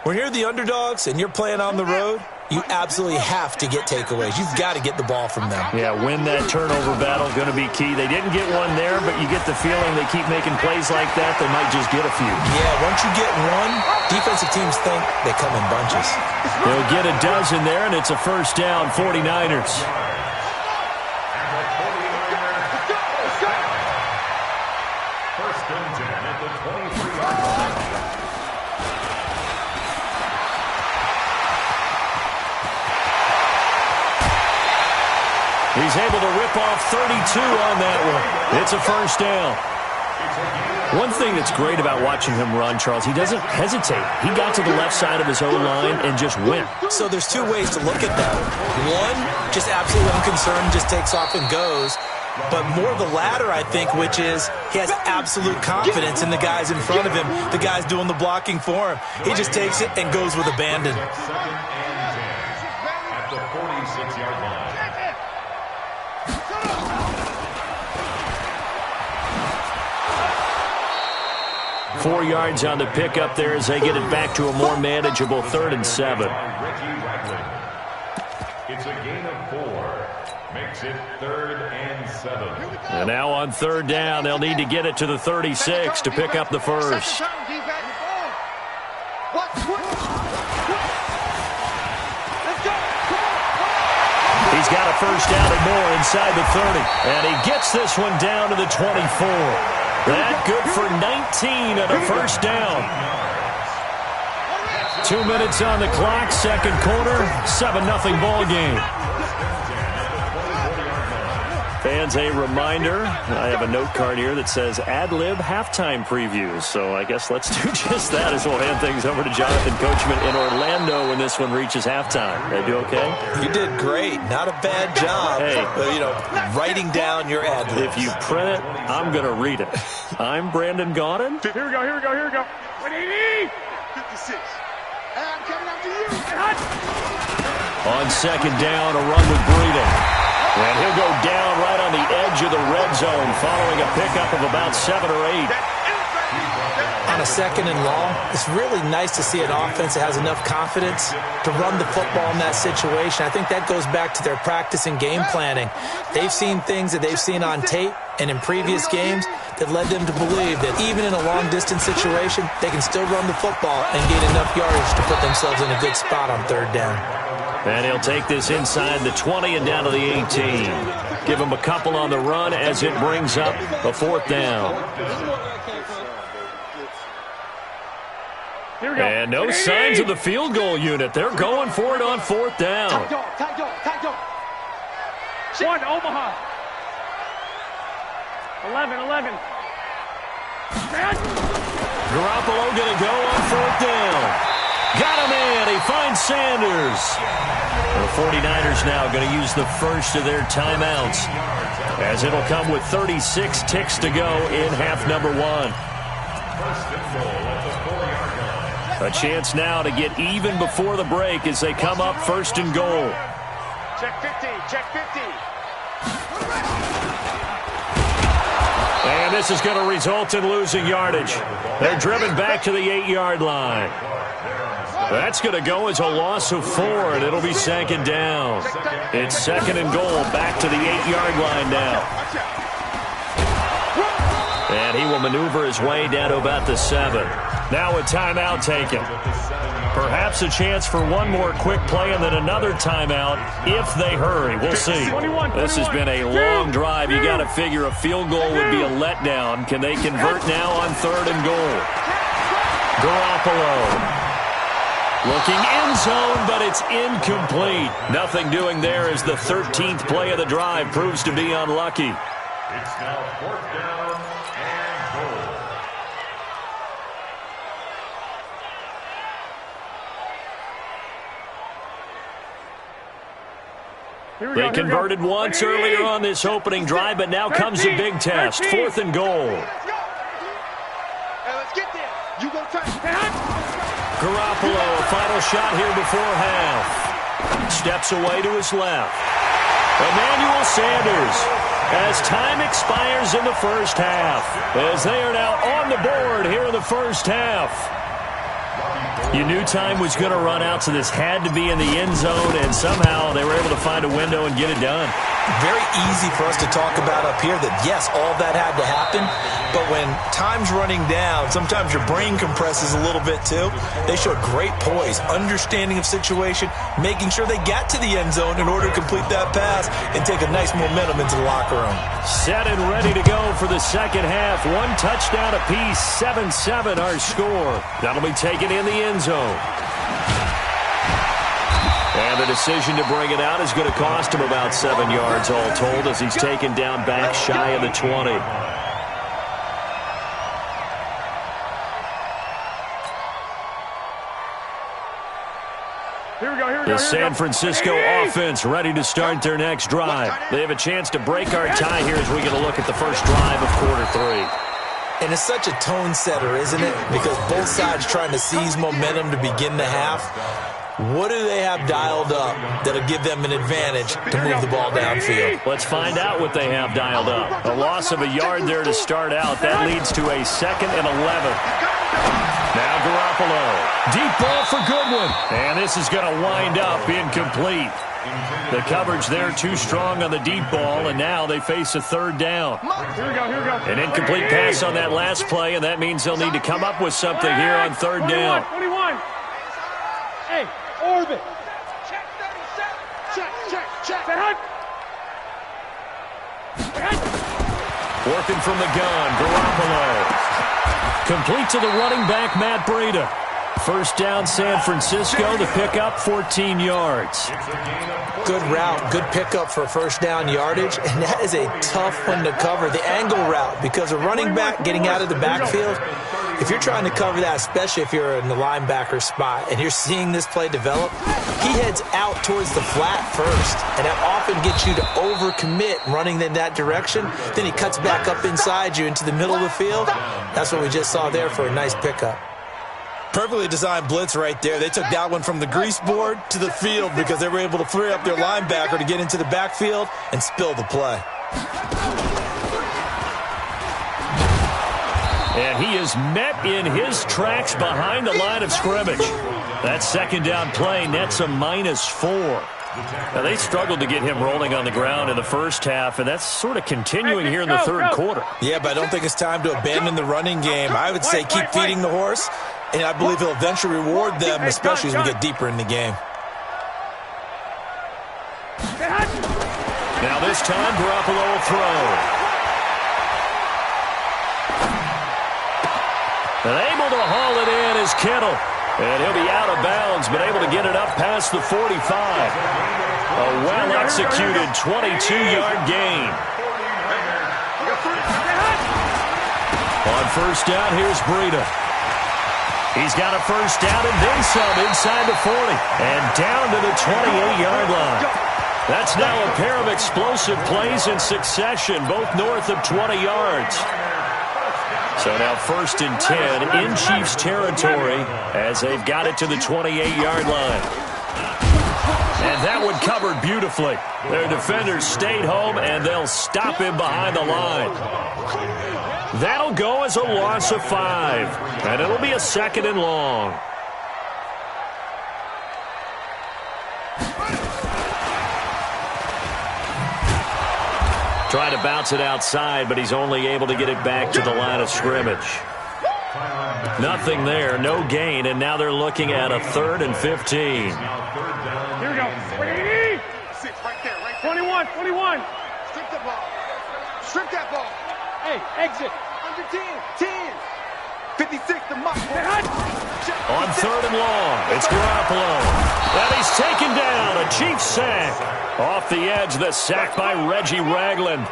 When you're the underdogs and you're playing on the road, you absolutely have to get takeaways. You've got to get the ball from them. Yeah, win that turnover battle, going to be key. They didn't get one there, but you get the feeling they keep making plays like that, they might just get a few. Yeah, once you get one, defensive teams think they come in bunches. They'll get a dozen there, and it's a first down, 49ers. First and 10 at the 23-yard line. He's able to rip off 32 on that one. It's a first down. It's a gain One thing that's great about watching him run, Charles, he doesn't hesitate. He got to the left side of his own line and just went. So there's two ways to look at that. One, just absolutely unconcerned, just takes off and goes. But more the latter, I think, which is he has absolute confidence in the guys in front of him, the guys doing the blocking for him. He just takes it and goes with abandon. Second and 10 at the 46-yard line. 4 yards on the pickup there as they get it back to a more manageable 3rd and 7. It's a gain of 4. Makes it 3rd and 7. And now on 3rd down, they'll need to get it to the 36 to pick up the first. He's got a first down and more inside the 30. And he gets this one down to the 24. That good for 19 and a first down. 2 minutes on the clock, second quarter, 7-0 ball game. Fans, a reminder, I have a note card here that says ad-lib halftime previews. So I guess let's do just that as we'll hand things over to Jonathan Coachman in Orlando when this one reaches halftime. Did I do okay? You did great. Not a bad job. Hey, writing down your ad-libs. If you print it, I'm going to read it. I'm Brandon Gaudin. Here we go. 180. 56. I'm coming up to you. On second down, a run with Breida. And he'll go down right on the edge of the red zone following a pickup of about 7 or 8. On a second and long, it's really nice to see an offense that has enough confidence to run the football in that situation. I think that goes back to their practice and game planning. They've seen things that they've seen on tape and in previous games that led them to believe that even in a long-distance situation, they can still run the football and gain enough yardage to put themselves in a good spot on 3rd down. And he'll take this inside the 20 and down to the 18. Give him a couple on the run as it brings up a 4th down. And no signs of the field goal unit. They're going for it on 4th down. One, Omaha. 11. Garoppolo going to go on 4th down. Got him in. He finds Sanders. The 49ers now going to use the first of their timeouts as it'll come with 36 ticks to go in half number 1. A chance now to get even before the break as they come up 1st and goal. Check 50. And this is going to result in losing yardage. They're driven back to the 8-yard line. That's going to go as a loss of 4, and it'll be 2nd down. It's 2nd and goal, back to the 8-yard line now. And he will maneuver his way down to about the 7. Now a timeout taken. Perhaps a chance for one more quick play and then another timeout if they hurry. We'll see. This has been a long drive. You got to figure a field goal would be a letdown. Can they convert now on 3rd and goal? Garoppolo. Looking end zone, but it's incomplete. Nothing doing there as the 13th play of the drive proves to be unlucky. It's now 4th down and goal. They converted once earlier on this opening drive, but now comes a big test. 4th and goal. Let's get there. You go touch. Garoppolo, a final shot here before half. Steps away to his left. Emmanuel Sanders as time expires in the first half. As they are now on the board here in the first half. You knew time was going to run out, so this had to be in the end zone, and somehow they were able to find a window and get it done. Very easy for us to talk about up here that, yes, all that had to happen, but when time's running down, sometimes your brain compresses a little bit too. They showed great poise, understanding of situation, making sure they got to the end zone in order to complete that pass and take a nice momentum into the locker room. Set and ready to go for the second half. 1 touchdown apiece, 7-7 our score. That'll be taken in the end zone. And the decision to bring it out is going to cost him about 7 yards all told as he's taken down back shy of the 20. The San Francisco offense ready to start their next drive. They have a chance to break our tie here as we get a look at the first drive of quarter 3. And it's such a tone setter, isn't it? Because both sides trying to seize momentum to begin the half. What do they have dialed up that'll give them an advantage to move the ball downfield? Let's find out what they have dialed up. A loss of a yard there to start out. That leads to a 2nd and 11. Now Garoppolo. Deep ball for Goodwin. And this is going to wind up incomplete. The coverage there too strong on the deep ball, and now they face a 3rd down. Here we go. An incomplete pass on that last play, and that means they'll need to come up with something here on 3rd down. 21. Hey, orbit. Check 37. Check. Working from the gun, Garoppolo. Complete to the running back, Matt Breida. 1st down, San Francisco. The pickup, 14 yards. Good route, good pickup for 1st down yardage, and that is a tough one to cover, the angle route, because a running back getting out of the backfield, if you're trying to cover that, especially if you're in the linebacker spot, and you're seeing this play develop, he heads out towards the flat first, and that often gets you to overcommit running in that direction. Then he cuts back up inside you into the middle of the field. That's what we just saw there for a nice pickup. Perfectly designed blitz right there. They took that one from the grease board to the field because they were able to free up their linebacker to get into the backfield and spill the play. And he is met in his tracks behind the line of scrimmage. That 2nd down play nets a -4. Now, they struggled to get him rolling on the ground in the first half, and that's sort of continuing here in the 3rd quarter. Yeah, but I don't think it's time to abandon the running game. I would say keep feeding the horse, and I believe he'll eventually reward them, especially as we get deeper in the game. Now this time, Garoppolo will throw. And able to haul it in is Kittle. And he'll be out of bounds, but able to get it up past the 45. A well-executed 22-yard gain. On 1st down, here's Breida. He's got a 1st down and then some inside the 40. And down to the 28-yard line. That's now a pair of explosive plays in succession, both north of 20 yards. So now 1st and 10 in Chiefs territory as they've got it to the 28-yard line. And that one covered beautifully. Their defenders stayed home, and they'll stop him behind the line. That'll go as a loss of 5, and it'll be a 2nd and long. Trying to bounce it outside, but he's only able to get it back to the line of scrimmage. Nothing there, no gain, and now they're looking at a 3rd and 15. Here we go. 21. Strip the ball. Strip that ball. Hey, exit. Under 10. 56 to Mike. On 3rd and long, it's Garoppolo. And he's taken down, a Chiefs sack. Off the edge, the sack by Reggie Ragland.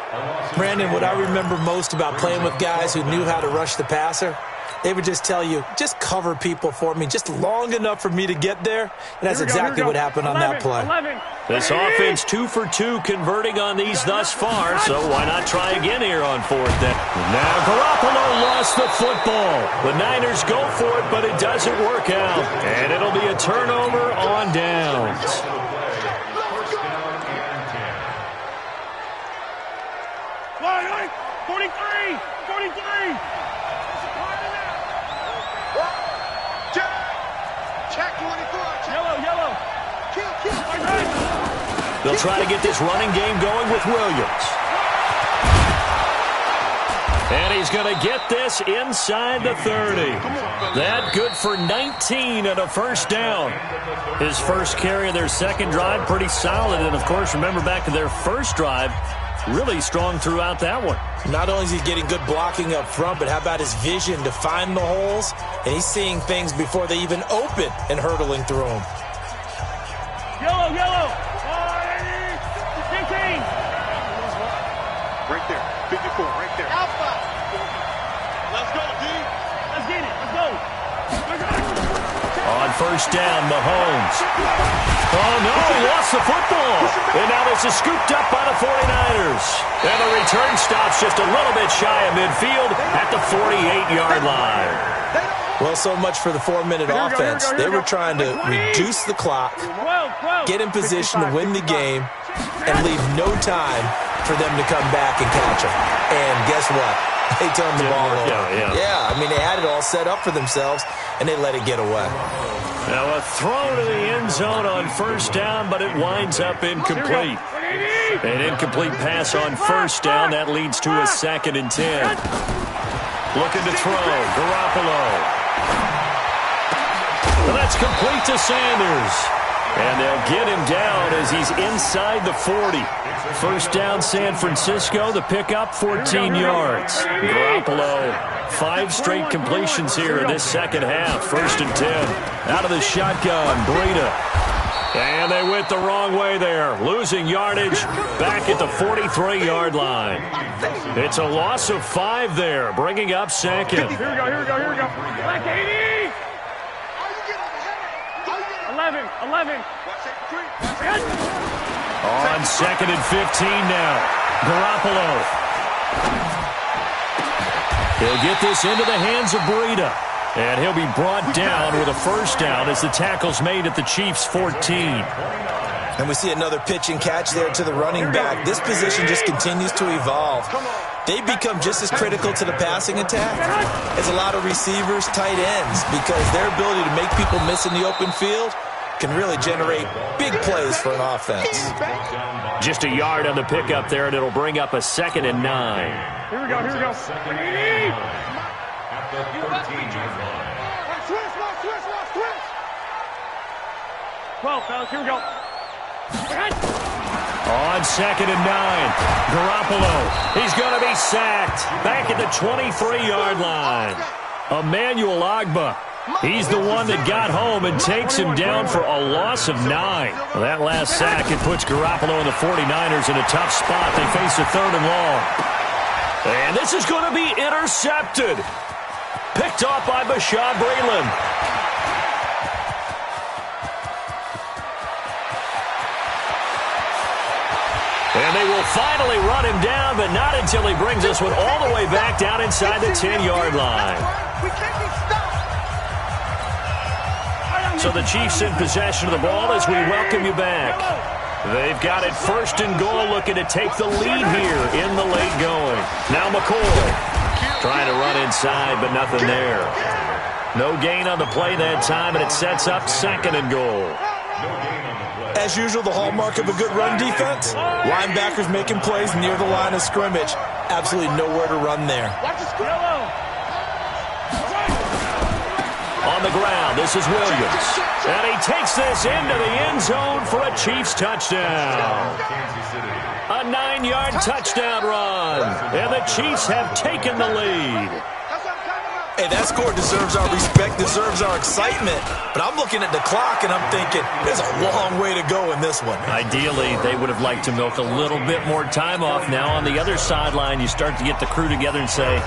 Brandon, what I remember most about playing with guys who knew how to rush the passer, they would just tell you, just cover people for me, just long enough for me to get there. And that's exactly what happened on that play. This offense 2 for 2 converting on these thus far, so why not try again here on 4th down? Now Garoppolo lost the football. The Niners go for it, but it doesn't work out. And it'll be a turnover on downs. Line, 43. Check 24. Yellow. Kill. They'll try to get this running game going with Williams. And he's going to get this inside the 30. That good for 19 and a 1st down. His first carry of their 2nd drive, pretty solid. And, of course, remember back to their 1st drive, really strong throughout that one. Not only is he getting good blocking up front, but how about his vision to find the holes? And he's seeing things before they even open and hurdling through them. Yellow. 15. Right there. 54, right there. Alpha. Let's go, D. Let's get it. Let's go. On first down, Mahomes. Oh, no, he lost the football. And now this is scooped up by the 49ers. And the return stops just a little bit shy of midfield at the 48-yard line. Well, so much for the 4-minute offense. They were trying to reduce the clock, get in position to win the game, and leave no time for them to come back and catch them. And guess what? They turned the ball over. Yeah, I mean, they had it all set up for themselves, and they let it get away. Now a throw to the end zone on first down, but it winds up incomplete. An incomplete pass on first down. That leads to a 2nd and 10. Looking to throw. Garoppolo. Well, that's complete to Sanders. And they'll get him down as he's inside the 40. First down, San Francisco. The pickup, 14 yards. Garoppolo, 5 straight completions here in this second half. 1st and 10. Out of the shotgun, Breida. And they went the wrong way there. Losing yardage back at the 43-yard line. It's a loss of 5 there, bringing up 2nd. Here we go. Black 80! 11. On 2nd and 15 now. Garoppolo. He'll get this into the hands of Breida. And he'll be brought down with a first down as the tackle's made at the Chiefs' 14. And we see another pitch and catch there to the running back. This position just continues to evolve. They become just as critical to the passing attack as a lot of receivers, tight ends, because their ability to make people miss in the open field can really generate big plays for an offense. Just a yard on the pickup there, and it'll bring up a 2nd and 9. Here we go. At the 13-yard line. Switch. 12, fellas, here we go. On 2nd and 9, Garoppolo. He's going to be sacked back at the 23-yard line. Emmanuel Ogbah. He's the one that got home and takes him down for a loss of 9. Well, that last sack, it puts Garoppolo and the 49ers in a tough spot. They face a 3rd and long. And this is going to be intercepted. Picked off by Bashaud Breeland. And they will finally run him down, but not until he brings this one all the way back down inside the 10-yard line. So the Chiefs in possession of the ball as we welcome you back. They've got it 1st and goal, looking to take the lead here in the late going. Now McCoy trying to run inside, but nothing there. No gain on the play that time, and it sets up 2nd and goal. As usual, the hallmark of a good run defense, linebackers making plays near the line of scrimmage. Absolutely nowhere to run there. On the ground, this is Williams. And he takes this into the end zone for a Chiefs touchdown. A 9-yard touchdown run. And the Chiefs have taken the lead. Hey, that score deserves our respect, deserves our excitement. But I'm looking at the clock, and I'm thinking, there's a long way to go in this one. Ideally, they would have liked to milk a little bit more time off. Now, on the other sideline, you start to get the crew together and say,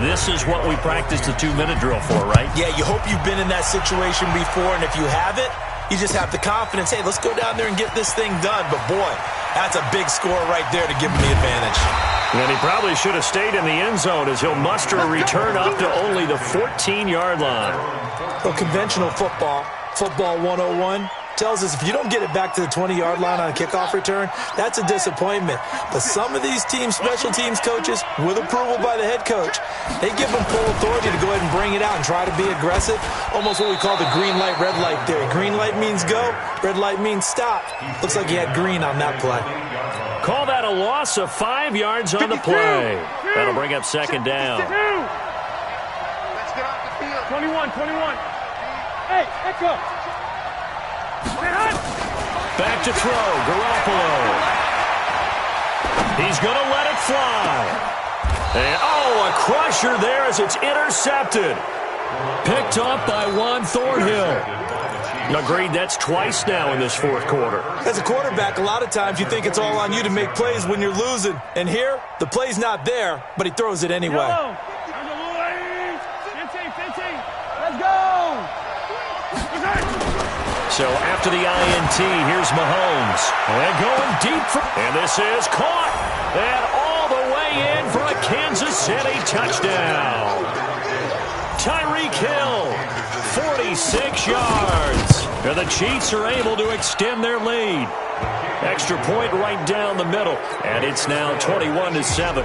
this is what we practiced the 2-minute drill for, right? Yeah, you hope you've been in that situation before, and if you haven't, you just have the confidence, hey, let's go down there and get this thing done. But, boy, that's a big score right there to give them the advantage. And he probably should have stayed in the end zone as he'll muster a return up to only the 14-yard line. Well, conventional football 101, tells us if you don't get it back to the 20-yard line on a kickoff return, that's a disappointment. But some of these teams, special teams coaches, with approval by the head coach, they give them full authority to go ahead and bring it out and try to be aggressive. Almost what we call the green light, red light theory. Green light means go, red light means stop. Looks like he had green on that play. Call that a loss of 5 yards on the play. That'll bring up 2nd down. Let's get off the field. 21. Hey, Echo. Back to throw, Garoppolo. He's going to let it fly. And, a crusher there as it's intercepted. Picked off by Juan Thornhill. Agreed, that's twice now in this 4th quarter. As a quarterback, a lot of times you think it's all on you to make plays when you're losing. And here, the play's not there, but he throws it anyway. 15. Let's go. So after the INT, here's Mahomes. And going deep. And this is caught. And all the way in for a Kansas City touchdown. Tyreek Hill, 46 yards. And the Chiefs are able to extend their lead. Extra point right down the middle. And it's now 21-7.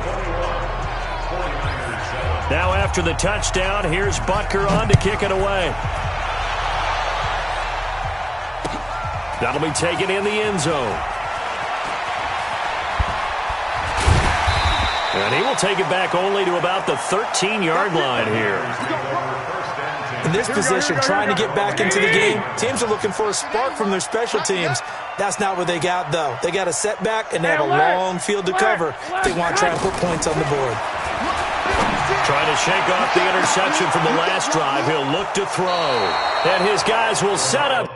Now after the touchdown, here's Butker on to kick it away. That'll be taken in the end zone. And he will take it back only to about the 13-yard line here. In this position, trying to get back into the game, teams are looking for a spark from their special teams. That's not what they got, though. They got a setback, and they have a long field to cover if they want to try and put points on the board. Trying to shake off the interception from the last drive. He'll look to throw. And his guys will set up.